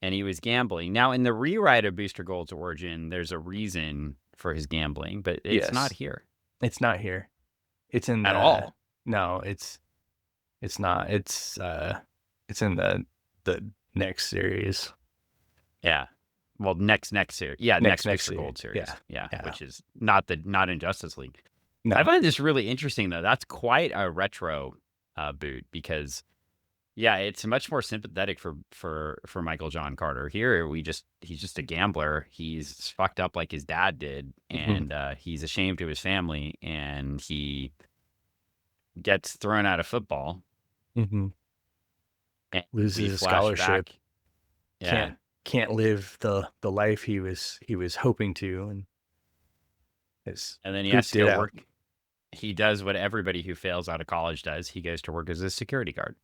[SPEAKER 1] And he was gambling. Now, in the rewrite of Booster Gold's origin, there's a reason for his gambling, but it's not here.
[SPEAKER 2] It's not here. It's in
[SPEAKER 1] at all.
[SPEAKER 2] No, it's not. It's in the next series.
[SPEAKER 1] Yeah. Well, next series. Yeah, next Booster Gold series.
[SPEAKER 2] Yeah.
[SPEAKER 1] Which is not in Justice League.
[SPEAKER 2] No.
[SPEAKER 1] I find this really interesting though. That's quite a retro boot, because it's much more sympathetic for Michael John Carter. Here he's just a gambler. He's fucked up like his dad did, and he's ashamed to his family, and he gets thrown out of football.
[SPEAKER 2] And loses his scholarship.
[SPEAKER 1] Yeah.
[SPEAKER 2] Can't live the life he was hoping to,
[SPEAKER 1] and then he has to go work. He does what everybody who fails out of college does. He goes to work as a security guard.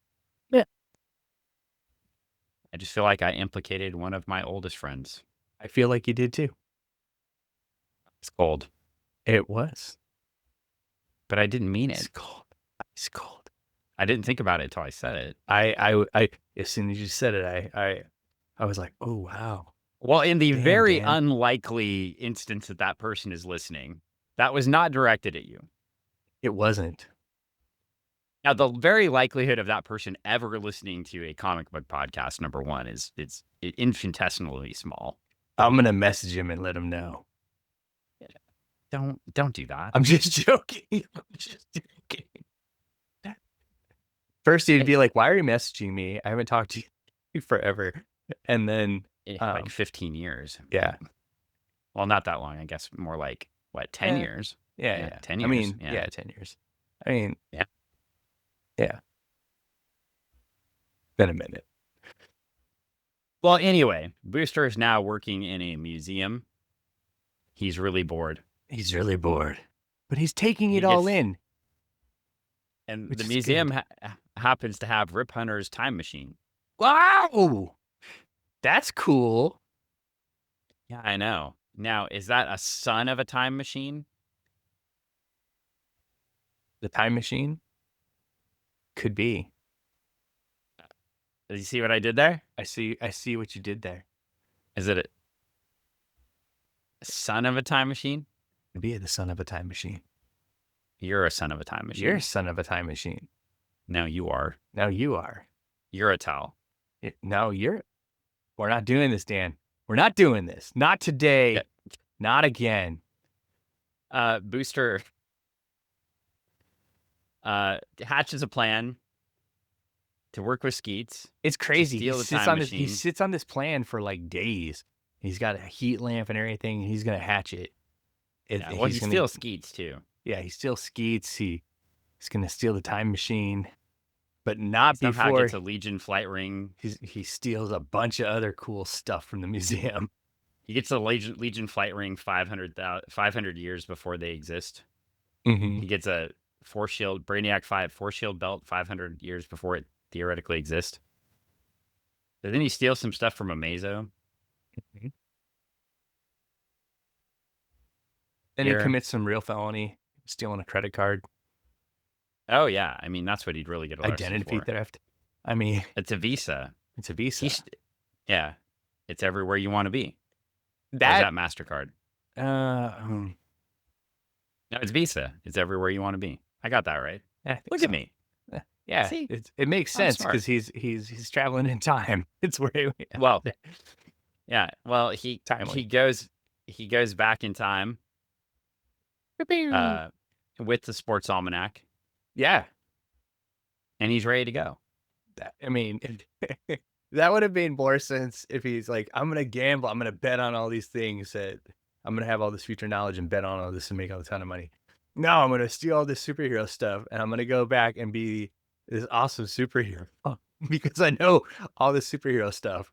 [SPEAKER 2] Yeah.
[SPEAKER 1] I just feel like I implicated one of my oldest friends.
[SPEAKER 2] I feel like you did too.
[SPEAKER 1] It's cold.
[SPEAKER 2] It was.
[SPEAKER 1] But I didn't mean it.
[SPEAKER 2] It's cold.
[SPEAKER 1] I didn't think about it until I said it.
[SPEAKER 2] I as soon as you said it, I was like, oh wow.
[SPEAKER 1] Well, in the very unlikely instance that person is listening, that was not directed at you.
[SPEAKER 2] It wasn't.
[SPEAKER 1] Now, the very likelihood of that person ever listening to a comic book podcast, number one, it's infinitesimally small.
[SPEAKER 2] I'm gonna message him and let him know.
[SPEAKER 1] Don't do that.
[SPEAKER 2] I'm just joking. First, he'd be like, "Why are you messaging me? I haven't talked to you forever." And then
[SPEAKER 1] like 15 years.
[SPEAKER 2] Yeah.
[SPEAKER 1] Well, not that long. I guess more like, 10 years?
[SPEAKER 2] Yeah.
[SPEAKER 1] 10 years.
[SPEAKER 2] I mean, 10 years. I mean,
[SPEAKER 1] yeah.
[SPEAKER 2] Been a minute.
[SPEAKER 1] Well, anyway, Booster is now working in a museum. He's really bored.
[SPEAKER 2] But he's taking it all in.
[SPEAKER 1] And the museum happens to have Rip Hunter's time machine.
[SPEAKER 2] Wow! That's cool.
[SPEAKER 1] Yeah, I know. Now, is that a son of a time machine?
[SPEAKER 2] The time machine? Could be.
[SPEAKER 1] Did you see what I did there?
[SPEAKER 2] I see what you did there.
[SPEAKER 1] Is it a son of a time machine?
[SPEAKER 2] Could be the son of a time machine.
[SPEAKER 1] You're a son of a time machine.
[SPEAKER 2] You're a son of a time machine.
[SPEAKER 1] No, you are.
[SPEAKER 2] Now you are.
[SPEAKER 1] You're a towel.
[SPEAKER 2] No, you're. We're not doing this, Dan. We're not doing this. Not today. Yeah. Not again.
[SPEAKER 1] Booster hatches a plan to work with Skeets.
[SPEAKER 2] It's crazy. He sits on this plan for like days. He's got a heat lamp and everything. And he's gonna hatch it.
[SPEAKER 1] He steals Skeets too.
[SPEAKER 2] Yeah, he steals Skeets. He's gonna steal the time machine, but not
[SPEAKER 1] somehow
[SPEAKER 2] before
[SPEAKER 1] gets a Legion flight ring.
[SPEAKER 2] He steals a bunch of other cool stuff from the museum.
[SPEAKER 1] He gets a Legion flight ring 500 years before they exist.
[SPEAKER 2] Mm-hmm.
[SPEAKER 1] He gets a Brainiac 5 force shield belt 500 years before it theoretically exists. But then he steals some stuff from Amazo.
[SPEAKER 2] Mm-hmm. Then he commits some real felony, stealing a credit card.
[SPEAKER 1] Oh, yeah. I mean, that's what he'd really get arrested
[SPEAKER 2] Identity theft. I mean...
[SPEAKER 1] It's a visa.
[SPEAKER 2] It's a visa.
[SPEAKER 1] Yeah. It's everywhere you want to be. That MasterCard. No, it's Visa. It's everywhere you want to be. I got that right. Look at me.
[SPEAKER 2] Yeah. See? It makes sense because he's traveling in time. It's where
[SPEAKER 1] Well, yeah. Well, he goes back in time with the sports almanac.
[SPEAKER 2] Yeah.
[SPEAKER 1] And he's ready to go.
[SPEAKER 2] I mean, that would have made more sense if he's like, I'm going to gamble. I'm going to bet on all these things that I'm going to have all this future knowledge and bet on all this and make a ton of money. No, I'm going to steal all this superhero stuff and I'm going to go back and be this awesome superhero because I know all this superhero stuff.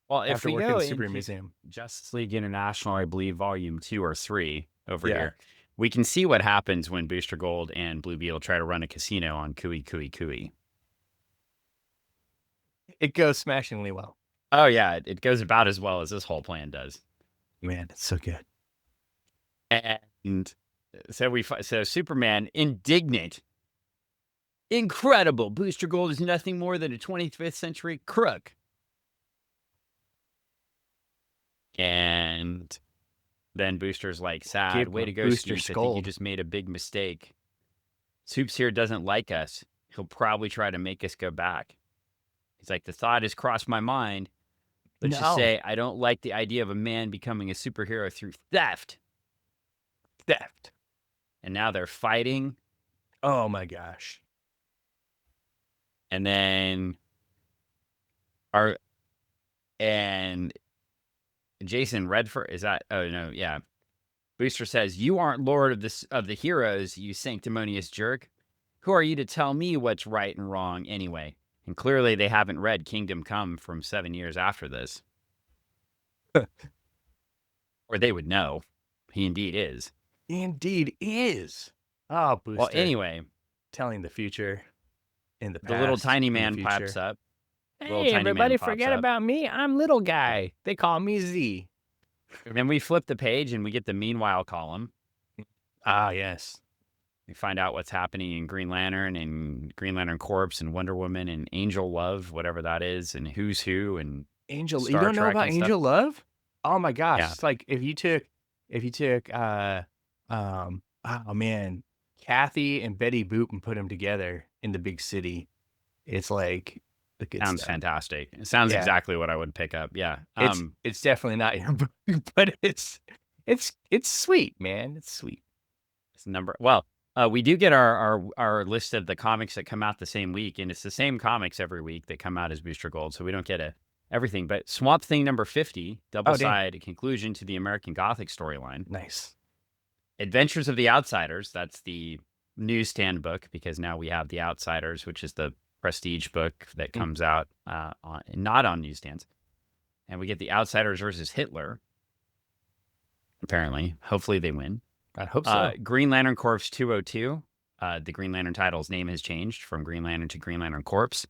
[SPEAKER 1] Well, if we go into Museum, Justice League International, I believe Volume 2 or 3 over here, we can see what happens when Booster Gold and Blue Beetle try to run a casino on Kui Kui Kui.
[SPEAKER 2] It goes smashingly well.
[SPEAKER 1] Oh, yeah. It goes about as well as this whole plan does.
[SPEAKER 2] Man, it's so good.
[SPEAKER 1] And so Superman, indignant, incredible. Booster Gold is nothing more than a 25th century crook. And then Booster's like, sad. Way to go, Skeets. I think you just made a big mistake. Soups here doesn't like us. He'll probably try to make us go back. He's like, the thought has crossed my mind. Let's just say I don't like the idea of a man becoming a superhero through theft. And now they're fighting.
[SPEAKER 2] Oh, my gosh.
[SPEAKER 1] And then Jason Redford, is that? Oh, no, yeah. Booster says, you aren't Lord of the heroes, you sanctimonious jerk. Who are you to tell me what's right and wrong anyway? And clearly they haven't read Kingdom Come from 7 years after this. Or they would know. He indeed is.
[SPEAKER 2] He indeed is. Oh, Booster.
[SPEAKER 1] Well, anyway.
[SPEAKER 2] Telling the future in the past.
[SPEAKER 1] The little tiny man pipes up.
[SPEAKER 2] Hey, everybody, forget about me. I'm little guy. They call me Z.
[SPEAKER 1] And then we flip the page and we get the meanwhile column.
[SPEAKER 2] Ah, yes.
[SPEAKER 1] We find out what's happening in Green Lantern and Green Lantern Corps and Wonder Woman and Angel Love, whatever that is, and Who's Who and
[SPEAKER 2] Angel.
[SPEAKER 1] Star
[SPEAKER 2] you don't know
[SPEAKER 1] Trek
[SPEAKER 2] about Angel Love? Oh my gosh!
[SPEAKER 1] Yeah.
[SPEAKER 2] It's like if you took, oh man, Kathy and Betty Boop and put them together in the big city. It's like the good
[SPEAKER 1] sounds
[SPEAKER 2] stuff.
[SPEAKER 1] Fantastic. It sounds exactly what I would pick up. Yeah.
[SPEAKER 2] It's definitely not your book, but it's sweet, man. It's sweet.
[SPEAKER 1] It's we do get our list of the comics that come out the same week, and it's the same comics every week that come out as Booster Gold, so we don't get everything. But Swamp Thing number 50, double-side conclusion to the American Gothic storyline.
[SPEAKER 2] Nice.
[SPEAKER 1] Adventures of the Outsiders, that's the newsstand book, because now we have The Outsiders, which is the prestige book that comes out not on newsstands. And we get The Outsiders versus Hitler, apparently. Hopefully they win.
[SPEAKER 2] I hope so.
[SPEAKER 1] Green Lantern Corps 202. The Green Lantern title's name has changed from Green Lantern to Green Lantern Corps.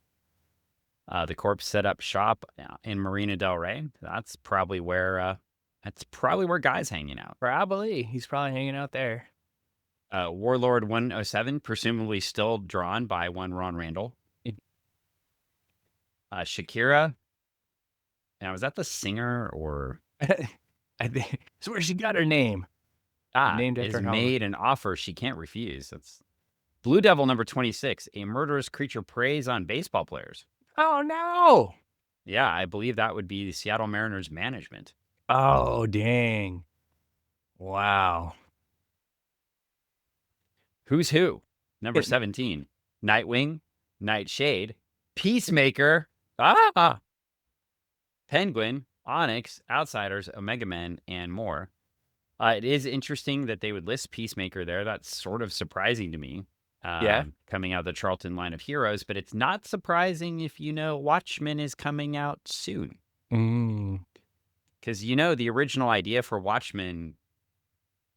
[SPEAKER 1] The Corps set up shop in Marina del Rey. That's probably where Guy's hanging out.
[SPEAKER 2] Probably. He's probably hanging out there.
[SPEAKER 1] Warlord 107, presumably still drawn by one Ron Randall. Shakira. Now, is that the singer or?
[SPEAKER 2] I think it's where she got her name.
[SPEAKER 1] Named after her. Made an offer she can't refuse. That's Blue Devil number 26. A murderous creature preys on baseball players.
[SPEAKER 2] Oh, no.
[SPEAKER 1] Yeah, I believe that would be the Seattle Mariners management.
[SPEAKER 2] Oh, dang. Wow.
[SPEAKER 1] Who's Who? Number 17. Nightwing, Nightshade, Peacemaker, Penguin, Onyx, Outsiders, Omega Men, and more. It is interesting that they would list Peacemaker there. That's sort of surprising to me. Coming out of the Charlton line of heroes, but it's not surprising if you know Watchmen is coming out soon. Because the original idea for Watchmen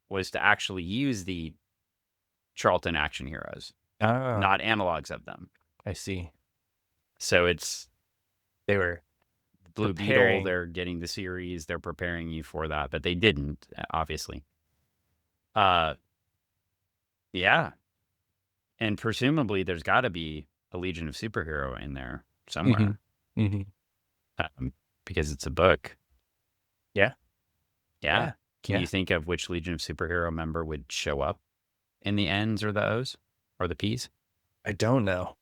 [SPEAKER 1] was to actually use the Charlton action heroes, not analogs of them.
[SPEAKER 2] I see.
[SPEAKER 1] So
[SPEAKER 2] they were
[SPEAKER 1] Blue Beetle, they're getting the series, they're preparing you for that, but they didn't, obviously. Yeah. And presumably there's got to be a Legion of Superhero in there somewhere. Because it's a book.
[SPEAKER 2] Yeah.
[SPEAKER 1] Can you think of which Legion of Superhero member would show up in the N's or the O's or the P's?
[SPEAKER 2] I don't know.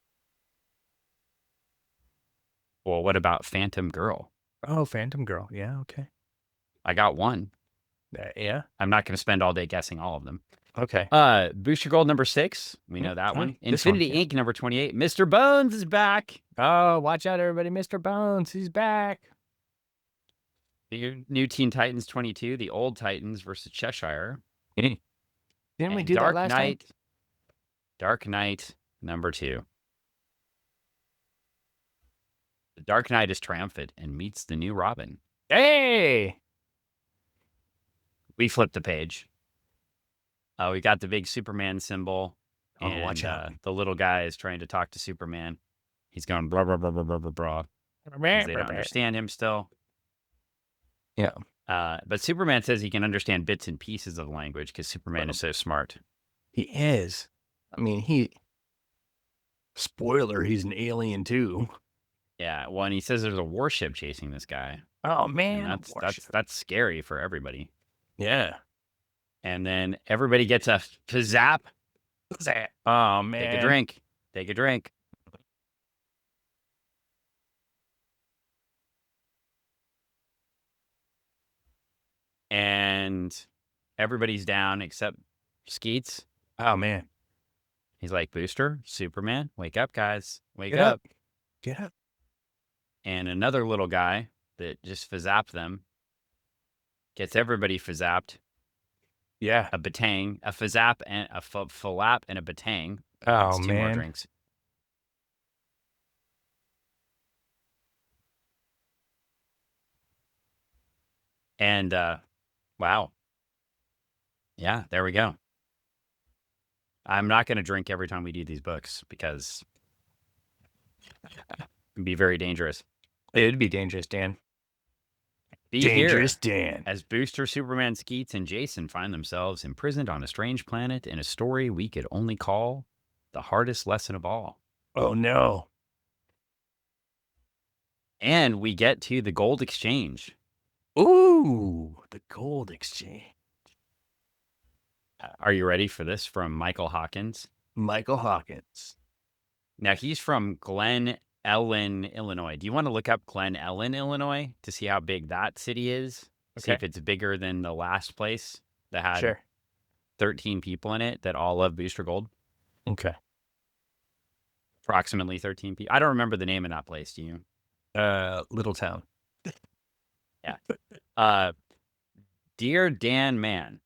[SPEAKER 1] Well, what about Phantom Girl?
[SPEAKER 2] Oh, Phantom Girl. Yeah, okay.
[SPEAKER 1] I got one.
[SPEAKER 2] Yeah.
[SPEAKER 1] I'm not going to spend all day guessing all of them.
[SPEAKER 2] Okay.
[SPEAKER 1] Booster Gold number 6. We know that one. Infinity Inc. number 28. Mr. Bones is back.
[SPEAKER 2] Oh, watch out, everybody. Mr. Bones, he's back.
[SPEAKER 1] The new Teen Titans 22. The old Titans versus Cheshire.
[SPEAKER 2] Didn't we do that last time?
[SPEAKER 1] Dark Knight number 2. The Dark Knight is triumphant and meets the new Robin.
[SPEAKER 2] Hey!
[SPEAKER 1] We flipped the page. We got the big Superman symbol. And
[SPEAKER 2] watch out.
[SPEAKER 1] The little guy is trying to talk to Superman. He's going blah, blah, blah, blah, blah, blah, blah. They don't understand him still.
[SPEAKER 2] Yeah.
[SPEAKER 1] But Superman says he can understand bits and pieces of the language because Superman is so smart.
[SPEAKER 2] He is. I mean, spoiler, he's an alien too.
[SPEAKER 1] Yeah. Well, and he says there's a warship chasing this guy.
[SPEAKER 2] Oh, man.
[SPEAKER 1] That's scary for everybody.
[SPEAKER 2] Yeah.
[SPEAKER 1] And then everybody gets a zap.
[SPEAKER 2] Oh, man.
[SPEAKER 1] Take a drink. And everybody's down except Skeets.
[SPEAKER 2] Oh, man.
[SPEAKER 1] He's like, Booster, Superman, wake up, guys. Wake up.
[SPEAKER 2] Get up.
[SPEAKER 1] And another little guy that just fizzapped them gets everybody fizzapped.
[SPEAKER 2] Yeah.
[SPEAKER 1] A batang, a fizzap, and a fallap, and a batang.
[SPEAKER 2] Oh,
[SPEAKER 1] That's 2
[SPEAKER 2] man.
[SPEAKER 1] more drinks. And, wow. Yeah, there we go. I'm not going to drink every time we do these books because it'd be very dangerous.
[SPEAKER 2] It'd be dangerous, Dan.
[SPEAKER 1] Dangerous
[SPEAKER 2] Dan.
[SPEAKER 1] As Booster, Superman, Skeets, and Jason find themselves imprisoned on a strange planet in a story we could only call the hardest lesson of all.
[SPEAKER 2] Oh, no.
[SPEAKER 1] And we get to the gold exchange.
[SPEAKER 2] Ooh, the gold exchange.
[SPEAKER 1] Are you ready for this from Michael Hawkins?
[SPEAKER 2] Michael Hawkins.
[SPEAKER 1] Now, he's from Glen Ellen, Illinois. Do you want to look up Glen Ellen, Illinois to see how big that city is? Okay. See if it's bigger than the last place that had 13 people in it that all love Booster Gold?
[SPEAKER 2] Okay.
[SPEAKER 1] Approximately 13 people. I don't remember the name of that place, do you?
[SPEAKER 2] Little Town.
[SPEAKER 1] Yeah. Dear Dan Mann.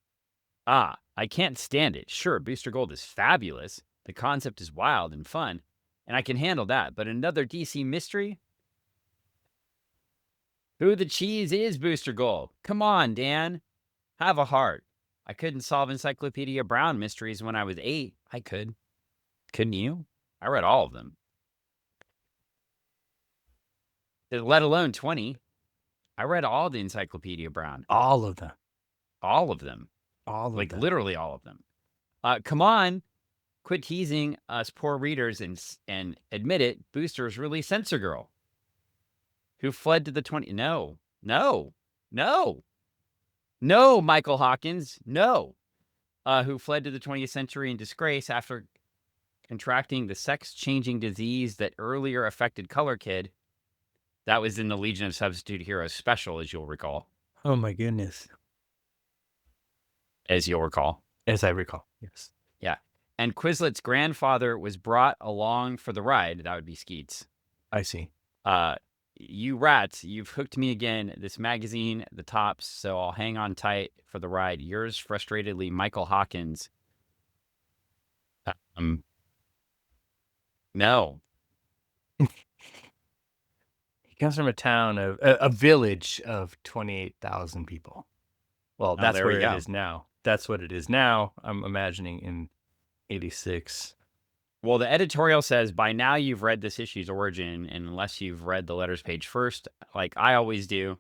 [SPEAKER 1] I can't stand it. Sure, Booster Gold is fabulous. The concept is wild and fun, and I can handle that. But another DC mystery? Who the cheese is Booster Gold? Come on, Dan. Have a heart. I couldn't solve Encyclopedia Brown mysteries when I was 8. I could. Couldn't you? I read all of them. Let alone 20. I read all the Encyclopedia Brown.
[SPEAKER 2] All of them.
[SPEAKER 1] All of them.
[SPEAKER 2] All of them.
[SPEAKER 1] Like literally all of them. Come on. Quit teasing us poor readers and admit it. Booster is really Censor Girl. Who fled to the 20. No. Michael Hawkins. No. Who fled to the 20th century in disgrace after contracting the sex-changing disease that earlier affected Color Kid. That was in the Legion of Substitute Heroes special, as you'll recall.
[SPEAKER 2] Oh, my goodness.
[SPEAKER 1] As you'll recall.
[SPEAKER 2] As I recall, yes.
[SPEAKER 1] Yeah. And Quizlet's grandfather was brought along for the ride. That would be Skeets.
[SPEAKER 2] I see.
[SPEAKER 1] You rats, you've hooked me again. This magazine, the tops, so I'll hang on tight for the ride. Yours frustratedly, Michael Hawkins. No.
[SPEAKER 2] He comes from a town of a village of 28,000 people. Well, that's where it is now. That's what it is now. I'm imagining in 86.
[SPEAKER 1] Well, the editorial says, by now you've read this issue's origin, and unless you've read the letters page first, like I always do.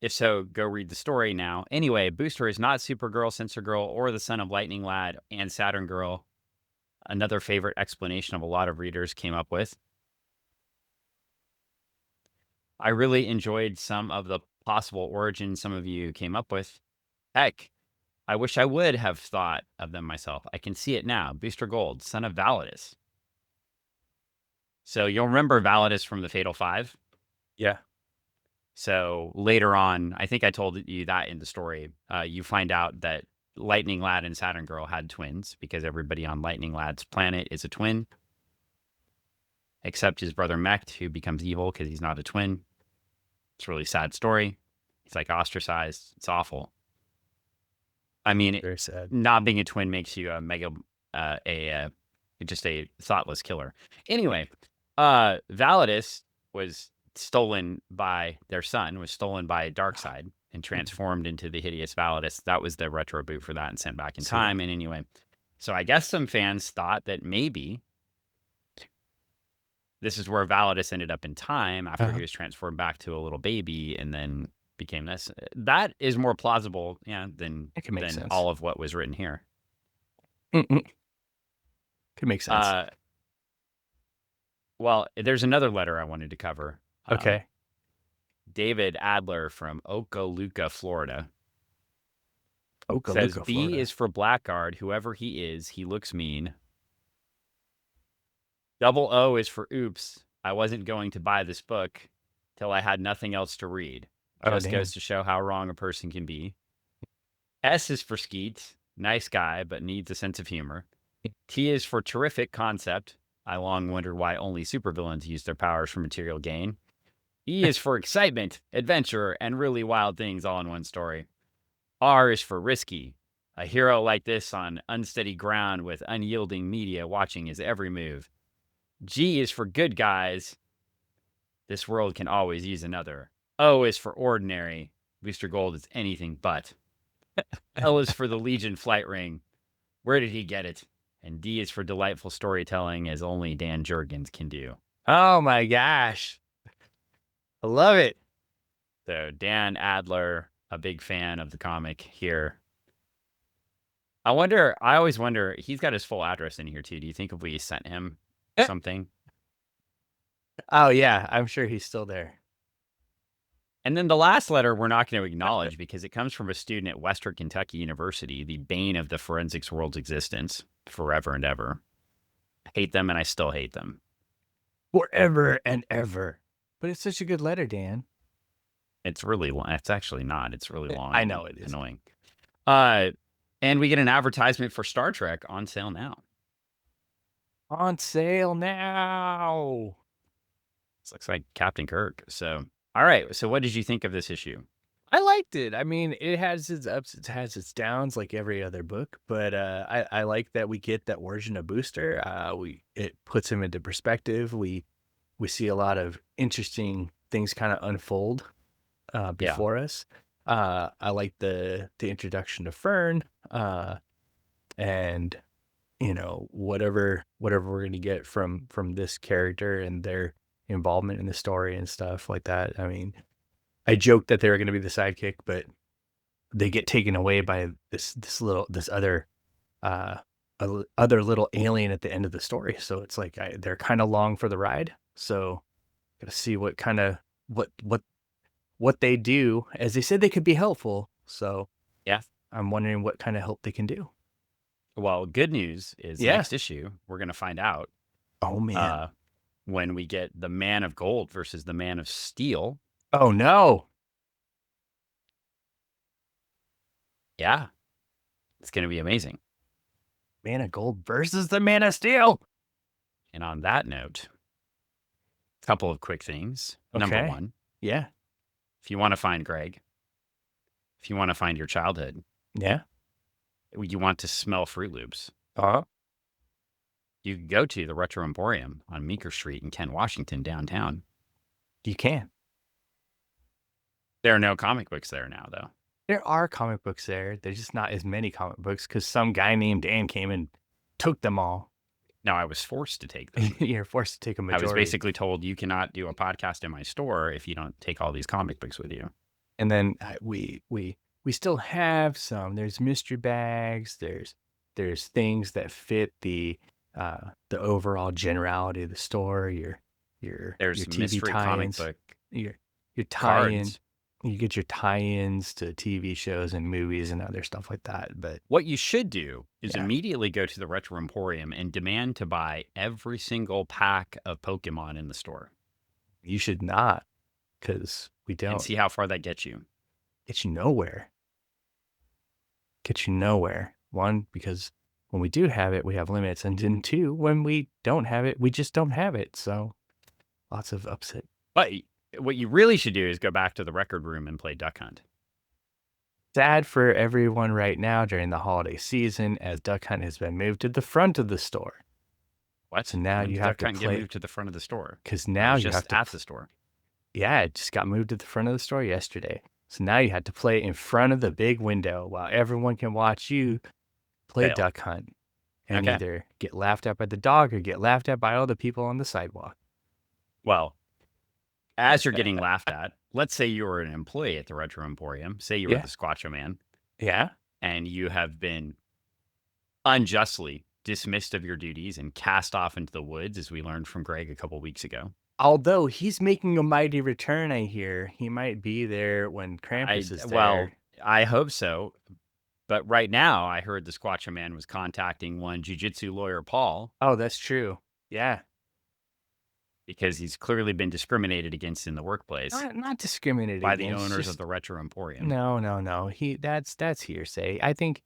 [SPEAKER 1] If so, go read the story now. Anyway, Booster is not Supergirl, Censor Girl, or the son of Lightning Lad and Saturn Girl. Another favorite explanation of a lot of readers came up with. I really enjoyed some of the possible origins some of you came up with. Heck, I wish I would have thought of them myself. I can see it now. Booster Gold, son of Validus. So you'll remember Validus from the Fatal Five?
[SPEAKER 2] Yeah.
[SPEAKER 1] So later on, I think I told you that in the story, you find out that Lightning Lad and Saturn Girl had twins because everybody on Lightning Lad's planet is a twin. Except his brother Mecht, who becomes evil because he's not a twin. It's a really sad story. He's like ostracized. It's awful. I mean,
[SPEAKER 2] very sad.
[SPEAKER 1] Not being a twin makes you just a thoughtless killer. Anyway, Validus was stolen by their son, was stolen by Darkseid and transformed into the hideous Validus. That was the retro boot for that and sent back in time. And anyway, so I guess some fans thought that maybe this is where Validus ended up in time after he was transformed back to a little baby and then became this. That is more plausible, than all of what was written here.
[SPEAKER 2] Could make sense.
[SPEAKER 1] Well, there's another letter I wanted to cover.
[SPEAKER 2] Okay.
[SPEAKER 1] David Adler from Okaloosa, Florida.
[SPEAKER 2] Okaloosa,
[SPEAKER 1] says, B is for Blackguard. Whoever he is, he looks mean. Double O is for oops. I wasn't going to buy this book till I had nothing else to read. Just goes to show how wrong a person can be. S is for Skeets. Nice guy, but needs a sense of humor. T is for terrific concept. I long wondered why only supervillains use their powers for material gain. E is for excitement, adventure, and really wild things all in one story. R is for risky. A hero like this on unsteady ground with unyielding media watching his every move. G is for good guys. This world can always use another. O is for ordinary. Booster Gold is anything but. L is for the Legion flight ring. Where did he get it? And D is for delightful storytelling as only Dan Jurgens can do.
[SPEAKER 2] Oh my gosh. I love it.
[SPEAKER 1] So Dan Adler, a big fan of the comic here. I always wonder, he's got his full address in here too. Do you think if we sent him something?
[SPEAKER 2] Oh yeah, I'm sure he's still there.
[SPEAKER 1] And then the last letter we're not going to acknowledge because it comes from a student at Western Kentucky University, the bane of the forensics world's existence forever and ever. I hate them and I still hate them.
[SPEAKER 2] Forever and ever. But it's such a good letter, Dan.
[SPEAKER 1] It's really long. It's actually not. It's really long.
[SPEAKER 2] I know it is.
[SPEAKER 1] Annoying. And we get an advertisement for Star Trek on sale now.
[SPEAKER 2] On sale now.
[SPEAKER 1] This looks like Captain Kirk. So, all right. So, what did you think of this issue?
[SPEAKER 2] I liked it. I mean, it has its ups, it has its downs, like every other book. But I like that we get that origin of Booster. It puts him into perspective. We see a lot of interesting things kind of unfold before us. I like the introduction to Fern, and whatever we're gonna get from this character and their involvement in the story and stuff like that. I mean, I joked that they were gonna be the sidekick, but they get taken away by this other other little alien at the end of the story. So it's like they're kind of long for the ride. So gotta see what kind of what they do, as they said they could be helpful. So
[SPEAKER 1] Yeah.
[SPEAKER 2] I'm wondering what kind of help they can do.
[SPEAKER 1] Well, good news is next issue, we're going to find out.
[SPEAKER 2] Oh, man.
[SPEAKER 1] When we get the Man of Gold versus the Man of Steel.
[SPEAKER 2] Oh, no.
[SPEAKER 1] Yeah. It's going to be amazing.
[SPEAKER 2] Man of Gold versus the Man of Steel.
[SPEAKER 1] And on that note, a couple of quick things. Okay. Number one.
[SPEAKER 2] Yeah.
[SPEAKER 1] If you want to find Greg, if you want to find your childhood.
[SPEAKER 2] Yeah.
[SPEAKER 1] You want to smell Fruit Loops.
[SPEAKER 2] Uh-huh.
[SPEAKER 1] You can go to the Retro Emporium on Meeker Street in Kent, Washington, downtown.
[SPEAKER 2] You can.
[SPEAKER 1] There are no comic books there now, though.
[SPEAKER 2] There are comic books there. There's just not as many comic books because some guy named Dan came and took them all.
[SPEAKER 1] No, I was forced to take them.
[SPEAKER 2] You're forced to take a majority.
[SPEAKER 1] I was basically told you cannot do a podcast in my store if you don't take all these comic books with you.
[SPEAKER 2] And then we still have some. There's mystery bags. There's things that fit the overall generality of the store. There's your TV
[SPEAKER 1] mystery
[SPEAKER 2] tie-ins,
[SPEAKER 1] comic book.
[SPEAKER 2] Your tie-ins. You get your tie-ins to TV shows and movies and other stuff like that. But
[SPEAKER 1] what you should do is immediately go to the Retro Emporium and demand to buy every single pack of Pokemon in the store.
[SPEAKER 2] You should not, because we don't.
[SPEAKER 1] And see how far that gets you.
[SPEAKER 2] Gets you nowhere. Gets you nowhere. One, because when we do have it, we have limits. And then two, when we don't have it, we just don't have it. So lots of upset.
[SPEAKER 1] But what you really should do is go back to the record room and play Duck Hunt.
[SPEAKER 2] Sad for everyone right now during the holiday season, as Duck Hunt has been moved to the front of the store.
[SPEAKER 1] What?
[SPEAKER 2] So now you have to play.
[SPEAKER 1] Get moved to the front of the store
[SPEAKER 2] because now you have to
[SPEAKER 1] at the store.
[SPEAKER 2] Yeah, it just got moved to the front of the store yesterday. So now you had to play in front of the big window while everyone can watch you play Duck Hunt and either get laughed at by the dog or get laughed at by all the people on the sidewalk.
[SPEAKER 1] Well, as you're getting laughed at, let's say you were an employee at the Retro Emporium. Say you were the Squatcho Man.
[SPEAKER 2] Yeah.
[SPEAKER 1] And you have been unjustly dismissed of your duties and cast off into the woods, as we learned from Greg a couple weeks ago.
[SPEAKER 2] Although he's making a mighty return, I hear. He might be there when Krampus is there.
[SPEAKER 1] Well, I hope so. But right now, I heard the Squatcho Man was contacting one jiu-jitsu lawyer, Paul.
[SPEAKER 2] Oh, that's true. Yeah.
[SPEAKER 1] Because he's clearly been discriminated against in the workplace.
[SPEAKER 2] Not discriminated
[SPEAKER 1] by the owners of the Retro Emporium.
[SPEAKER 2] No. That's hearsay. I think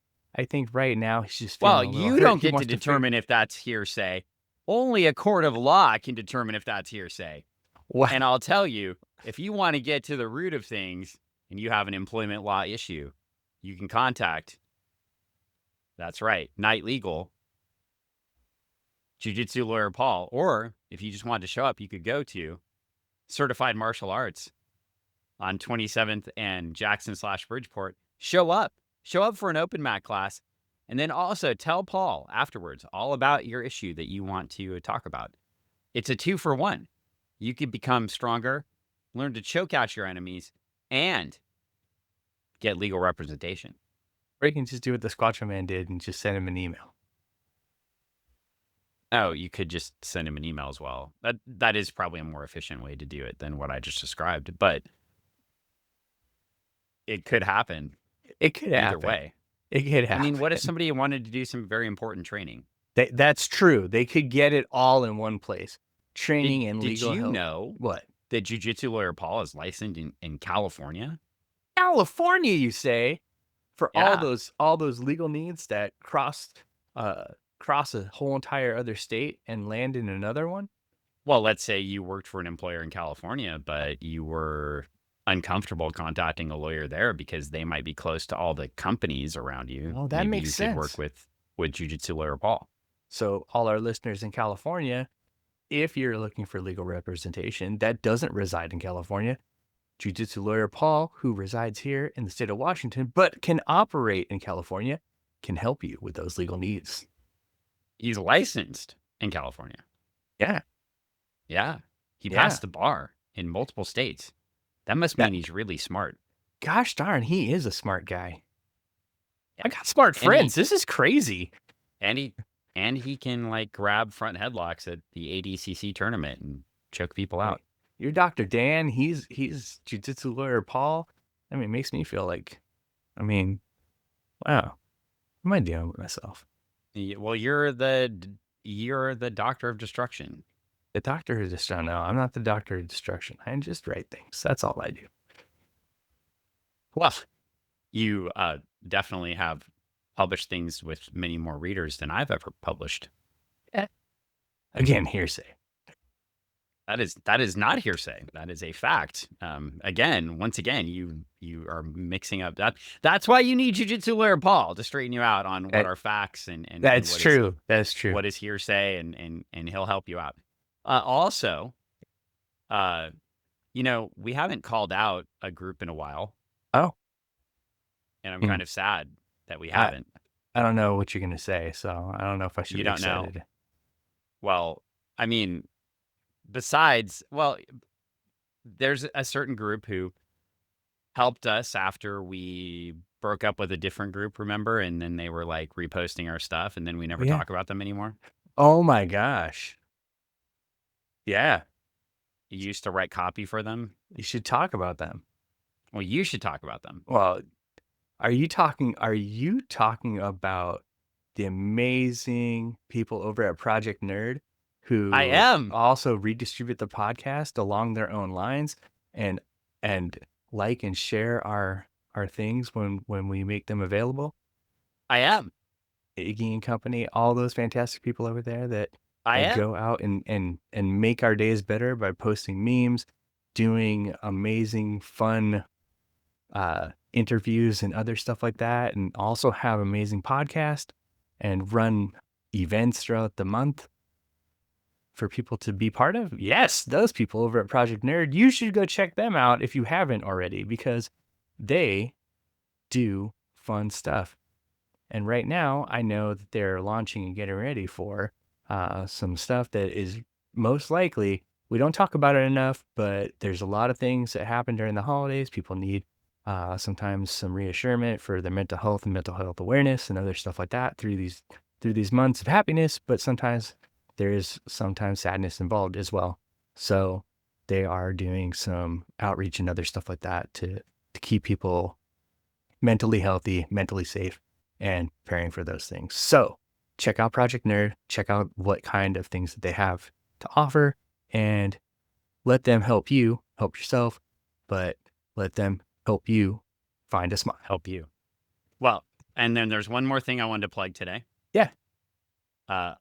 [SPEAKER 2] right now he's just
[SPEAKER 1] well, you don't get to determine if that's hearsay. Only a court of law can determine if that's hearsay.
[SPEAKER 2] What?
[SPEAKER 1] And I'll tell you, if you want to get to the root of things and you have an employment law issue, you can contact. That's right, Night Legal. Jiu-Jitsu lawyer Paul, or if you just wanted to show up, you could go to Certified Martial Arts on 27th and Jackson/Bridgeport. Show up for an open mat class, and then also tell Paul afterwards all about your issue that you want to talk about. It's a 2-for-1. You could become stronger, learn to choke out your enemies, and get legal representation.
[SPEAKER 2] Or you can just do what the Squatcho Man did and just send him an email.
[SPEAKER 1] Oh, you could just send him an email as well. That is probably a more efficient way to do it than what I just described, but it could happen.
[SPEAKER 2] It could happen.
[SPEAKER 1] Either way.
[SPEAKER 2] It could happen.
[SPEAKER 1] I mean, what if somebody wanted to do some very important training?
[SPEAKER 2] That's true. They could get it all in one place. Training and legal help.
[SPEAKER 1] Did you know
[SPEAKER 2] what?
[SPEAKER 1] That Jiu-Jitsu lawyer Paul is licensed in California?
[SPEAKER 2] California, you say? For all those legal needs that cross a whole entire other state and land in another one?
[SPEAKER 1] Well, let's say you worked for an employer in California, but you were uncomfortable contacting a lawyer there because they might be close to all the companies around you.
[SPEAKER 2] Well, that
[SPEAKER 1] Maybe
[SPEAKER 2] makes
[SPEAKER 1] you
[SPEAKER 2] sense.
[SPEAKER 1] could work with Jiu-Jitsu lawyer Paul.
[SPEAKER 2] So all our listeners in California, if you're looking for legal representation that doesn't reside in California, Jiu-Jitsu lawyer Paul, who resides here in the state of Washington, but can operate in California, can help you with those legal needs.
[SPEAKER 1] He's licensed in California.
[SPEAKER 2] Yeah.
[SPEAKER 1] Yeah. He passed the bar in multiple states. That must mean he's really smart.
[SPEAKER 2] Gosh darn, he is a smart guy. Yeah. I got smart friends. This is crazy.
[SPEAKER 1] And he can like grab front headlocks at the ADCC tournament and choke people out.
[SPEAKER 2] You're Dr. Dan. He's Jiu-Jitsu lawyer Paul. I mean, it makes me feel like, wow, what am I doing with myself?
[SPEAKER 1] Well, you're the doctor of destruction.
[SPEAKER 2] The doctor of destruction. No, I'm not the doctor of destruction. I just write things. That's all I do.
[SPEAKER 1] Well, you definitely have published things with many more readers than I've ever published.
[SPEAKER 2] Again, hearsay.
[SPEAKER 1] That is not hearsay. That is a fact. Once again, you are mixing up that. That's why you need Jiu-Jitsu lawyer Paul to straighten you out on what are facts and
[SPEAKER 2] that's true. That's true.
[SPEAKER 1] What is hearsay and he'll help you out. Also, we haven't called out a group in a while.
[SPEAKER 2] Oh.
[SPEAKER 1] And I'm kind of sad that we haven't.
[SPEAKER 2] I don't know what you're going to say, so I don't know if I should be excited.
[SPEAKER 1] Know. Well, I mean, besides, there's a certain group who helped us after we broke up with a different group, remember? And then they were like reposting our stuff, and then we never talk about them anymore.
[SPEAKER 2] Oh my gosh. Yeah.
[SPEAKER 1] You used to write copy for them.
[SPEAKER 2] You should talk about them.
[SPEAKER 1] Well, you should talk about them.
[SPEAKER 2] Well, are you talking about the amazing people over at Project Nerd who
[SPEAKER 1] I am
[SPEAKER 2] also redistribute the podcast along their own lines and like and share our things when we make them available?
[SPEAKER 1] I am.
[SPEAKER 2] Iggy and company, all those fantastic people over there that go out and make our days better by posting memes, doing amazing fun interviews and other stuff like that, and also have amazing podcast and run events throughout the month for people to be part of. Yes, those people over at Project Nerd, you should go check them out if you haven't already, because they do fun stuff. And right now, I know that they're launching and getting ready for some stuff that is most likely, we don't talk about it enough, but there's a lot of things that happen during the holidays. People need sometimes some reassurance for their mental health and mental health awareness and other stuff like that through these months of happiness. But sometimes there is sadness involved as well. So they are doing some outreach and other stuff like that to keep people mentally healthy, mentally safe, and preparing for those things. So check out Project Nerd, check out what kind of things that they have to offer, and let them help you help yourself, but let them help you find a smile.
[SPEAKER 1] Help you. Well, and then there's one more thing I wanted to plug today.
[SPEAKER 2] Yeah.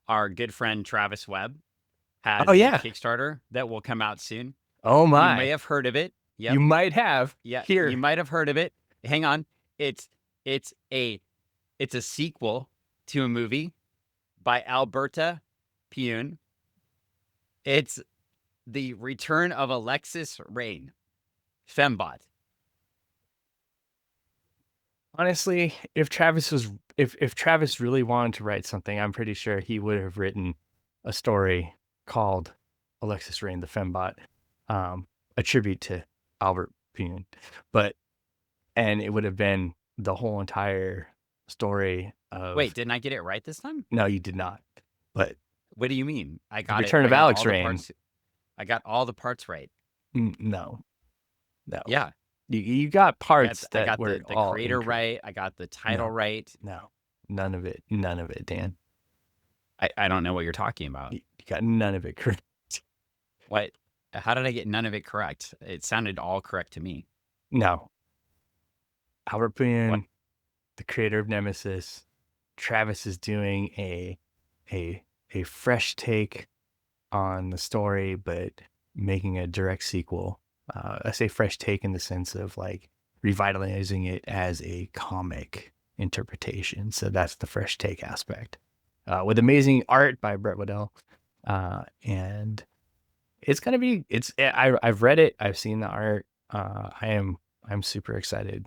[SPEAKER 1] Our good friend Travis Webb has a Kickstarter that will come out soon.
[SPEAKER 2] Oh my.
[SPEAKER 1] You may have heard of it.
[SPEAKER 2] Yep. You might have.
[SPEAKER 1] Yeah.
[SPEAKER 2] Here.
[SPEAKER 1] You might have heard of it. Hang on. It's a sequel to a movie by Alberta Pune. It's The Return of Alexis Rain, Fembot.
[SPEAKER 2] Honestly, if Travis really wanted to write something, I'm pretty sure he would have written a story called Alexis Rain, the Fembot, a tribute to Albert Pune. And it would have been the whole entire story of...
[SPEAKER 1] Wait, didn't I get it right this time?
[SPEAKER 2] No, you did not. But
[SPEAKER 1] what do you mean? I got
[SPEAKER 2] Return of Alex Rain.
[SPEAKER 1] I got all the parts right.
[SPEAKER 2] No.
[SPEAKER 1] Yeah.
[SPEAKER 2] You got parts
[SPEAKER 1] I got
[SPEAKER 2] were
[SPEAKER 1] the
[SPEAKER 2] all
[SPEAKER 1] creator right. I got the title right.
[SPEAKER 2] No, none of it, Dan.
[SPEAKER 1] I don't know what you're talking about.
[SPEAKER 2] You got none of it correct.
[SPEAKER 1] What? How did I get none of it correct? It sounded all correct to me.
[SPEAKER 2] No. Albert Pune, the creator of Nemesis, Travis is doing a fresh take on the story, but making a direct sequel. I say fresh take in the sense of like revitalizing it as a comic interpretation. So that's the fresh take aspect. With amazing art by Brett Waddell. And it's gonna be I've read it, I've seen the art. I'm super excited.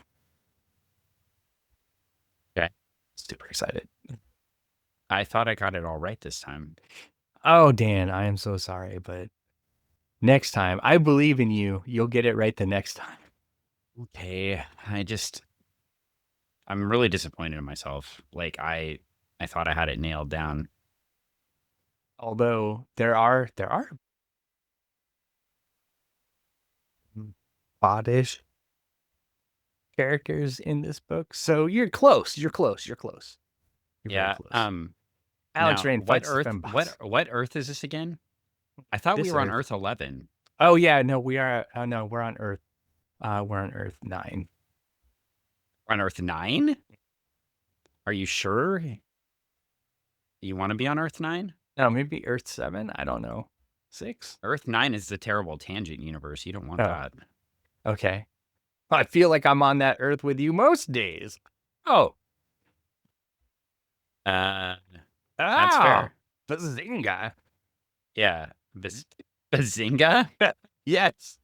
[SPEAKER 1] Okay.
[SPEAKER 2] Super excited.
[SPEAKER 1] I thought I got it all right this time.
[SPEAKER 2] Oh, Dan, I am so sorry, but next time, I believe in you. You'll get it right the next time.
[SPEAKER 1] Okay. I'm really disappointed in myself. Like I thought I had it nailed down.
[SPEAKER 2] Although there are bodish characters in this book. So you're close. You're very close. Alex Rain
[SPEAKER 1] what
[SPEAKER 2] fights
[SPEAKER 1] Earth?
[SPEAKER 2] fembots.
[SPEAKER 1] What Earth is this again? I thought we were on Earth 11.
[SPEAKER 2] Oh yeah, no, we are. Oh no, we're on Earth. We're on Earth 9.
[SPEAKER 1] We're on Earth 9? Are you sure? You want to be on Earth 9?
[SPEAKER 2] No, maybe Earth 7. I don't know. 6.
[SPEAKER 1] Earth 9 is the terrible tangent universe. You don't want that.
[SPEAKER 2] Okay. I feel like I'm on that Earth with you most days. Oh.
[SPEAKER 1] That's fair.
[SPEAKER 2] Bazinga.
[SPEAKER 1] Yeah. Bazinga?
[SPEAKER 2] Yes.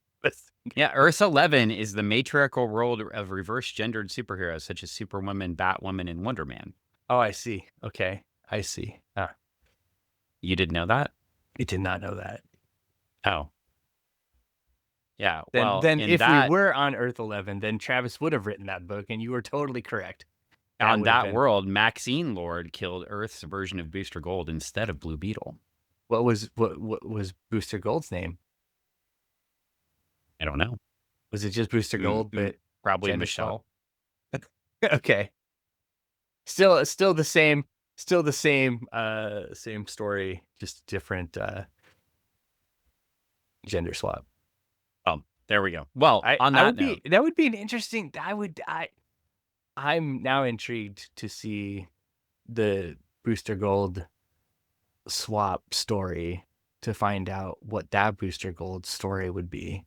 [SPEAKER 1] Yeah, Earth 11 is the matriarchal world of reverse-gendered superheroes such as Superwoman, Batwoman, and Wonder Man.
[SPEAKER 2] Oh, I see. Okay. I see.
[SPEAKER 1] You didn't know that?
[SPEAKER 2] I did not know that.
[SPEAKER 1] Oh. Yeah,
[SPEAKER 2] then if we were on Earth 11, then Travis would have written that book, and you were totally correct.
[SPEAKER 1] On that world, Maxine Lord killed Earth's version of Booster Gold instead of Blue Beetle.
[SPEAKER 2] What was Booster Gold's name?
[SPEAKER 1] I don't know.
[SPEAKER 2] Was it just Booster Gold? But
[SPEAKER 1] probably Michelle.
[SPEAKER 2] Okay. Still the same. Still the same. Same story, just different gender swap.
[SPEAKER 1] There we go. Well,
[SPEAKER 2] that would be an interesting. I'm now intrigued to see the Booster Gold swap story to find out what that Booster Gold story would be.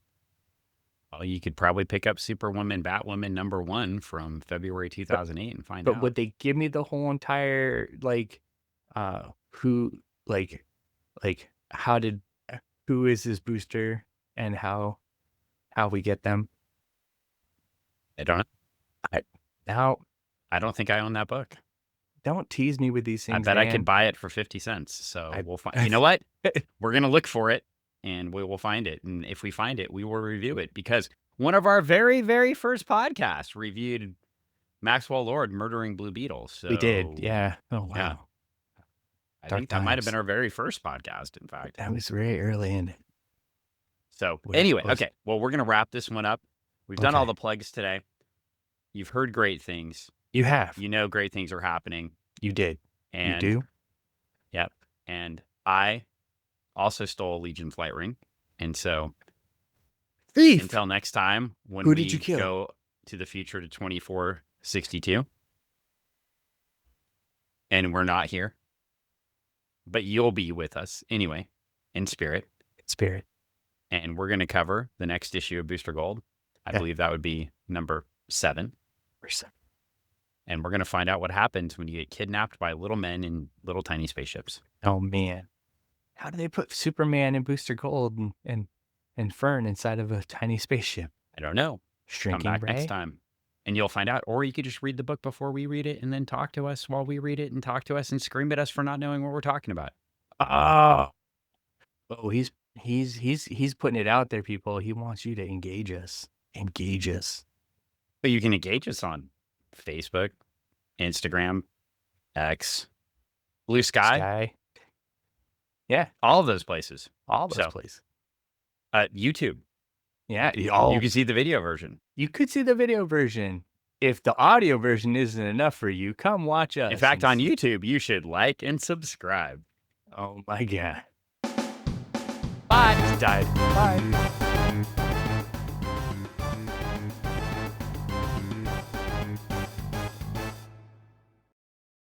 [SPEAKER 1] Well, you could probably pick up Superwoman, Batwoman #1 from February 2008 and find out.
[SPEAKER 2] But would they give me the whole entire who is his booster and how we get them?
[SPEAKER 1] I don't know. I don't think I own that book.
[SPEAKER 2] Don't tease me with these things.
[SPEAKER 1] I bet I could buy it for 50 cents. So we'll find. You know what? We're gonna look for it, and we will find it. And if we find it, we will review it because one of our very, very first podcasts reviewed Maxwell Lord murdering Blue Beetle. So
[SPEAKER 2] we did, yeah. Oh wow.
[SPEAKER 1] Yeah. I think that might have been our very first podcast. In fact,
[SPEAKER 2] that was very early in it.
[SPEAKER 1] So anyway, okay. Well, we're gonna wrap this one up. We've done all the plugs today. You've heard great things.
[SPEAKER 2] You have.
[SPEAKER 1] You know great things are happening.
[SPEAKER 2] You did.
[SPEAKER 1] And
[SPEAKER 2] you do?
[SPEAKER 1] Yep. And I also stole a Legion flight ring. And so
[SPEAKER 2] Thief.
[SPEAKER 1] Until next time, when
[SPEAKER 2] Who did you kill?
[SPEAKER 1] Go to the future to 2462. And we're not here. But you'll be with us anyway, in spirit. And we're going to cover the next issue of Booster Gold. I believe that would be number 7. And we're going to find out what happens when you get kidnapped by little men in little tiny spaceships.
[SPEAKER 2] Oh, man. How do they put Superman and Booster Gold and Fern inside of a tiny spaceship?
[SPEAKER 1] I don't know.
[SPEAKER 2] Shrinking
[SPEAKER 1] Come back
[SPEAKER 2] Ray?
[SPEAKER 1] next time. And you'll find out. Or you could just read the book before we read it and then talk to us while we read it and talk to us and scream at us for not knowing what we're talking about.
[SPEAKER 2] Oh, he's putting it out there, people. He wants you to engage us.
[SPEAKER 1] But you can engage us on Facebook, Instagram, X, Blue Sky.
[SPEAKER 2] Yeah.
[SPEAKER 1] All of those places.
[SPEAKER 2] Places.
[SPEAKER 1] YouTube.
[SPEAKER 2] Yeah.
[SPEAKER 1] You can see the video version.
[SPEAKER 2] You could see the video version. If the audio version isn't enough for you, come watch us.
[SPEAKER 1] In fact, on YouTube, you should like and subscribe.
[SPEAKER 2] Oh, my God.
[SPEAKER 1] Bye.
[SPEAKER 2] He's died. Bye.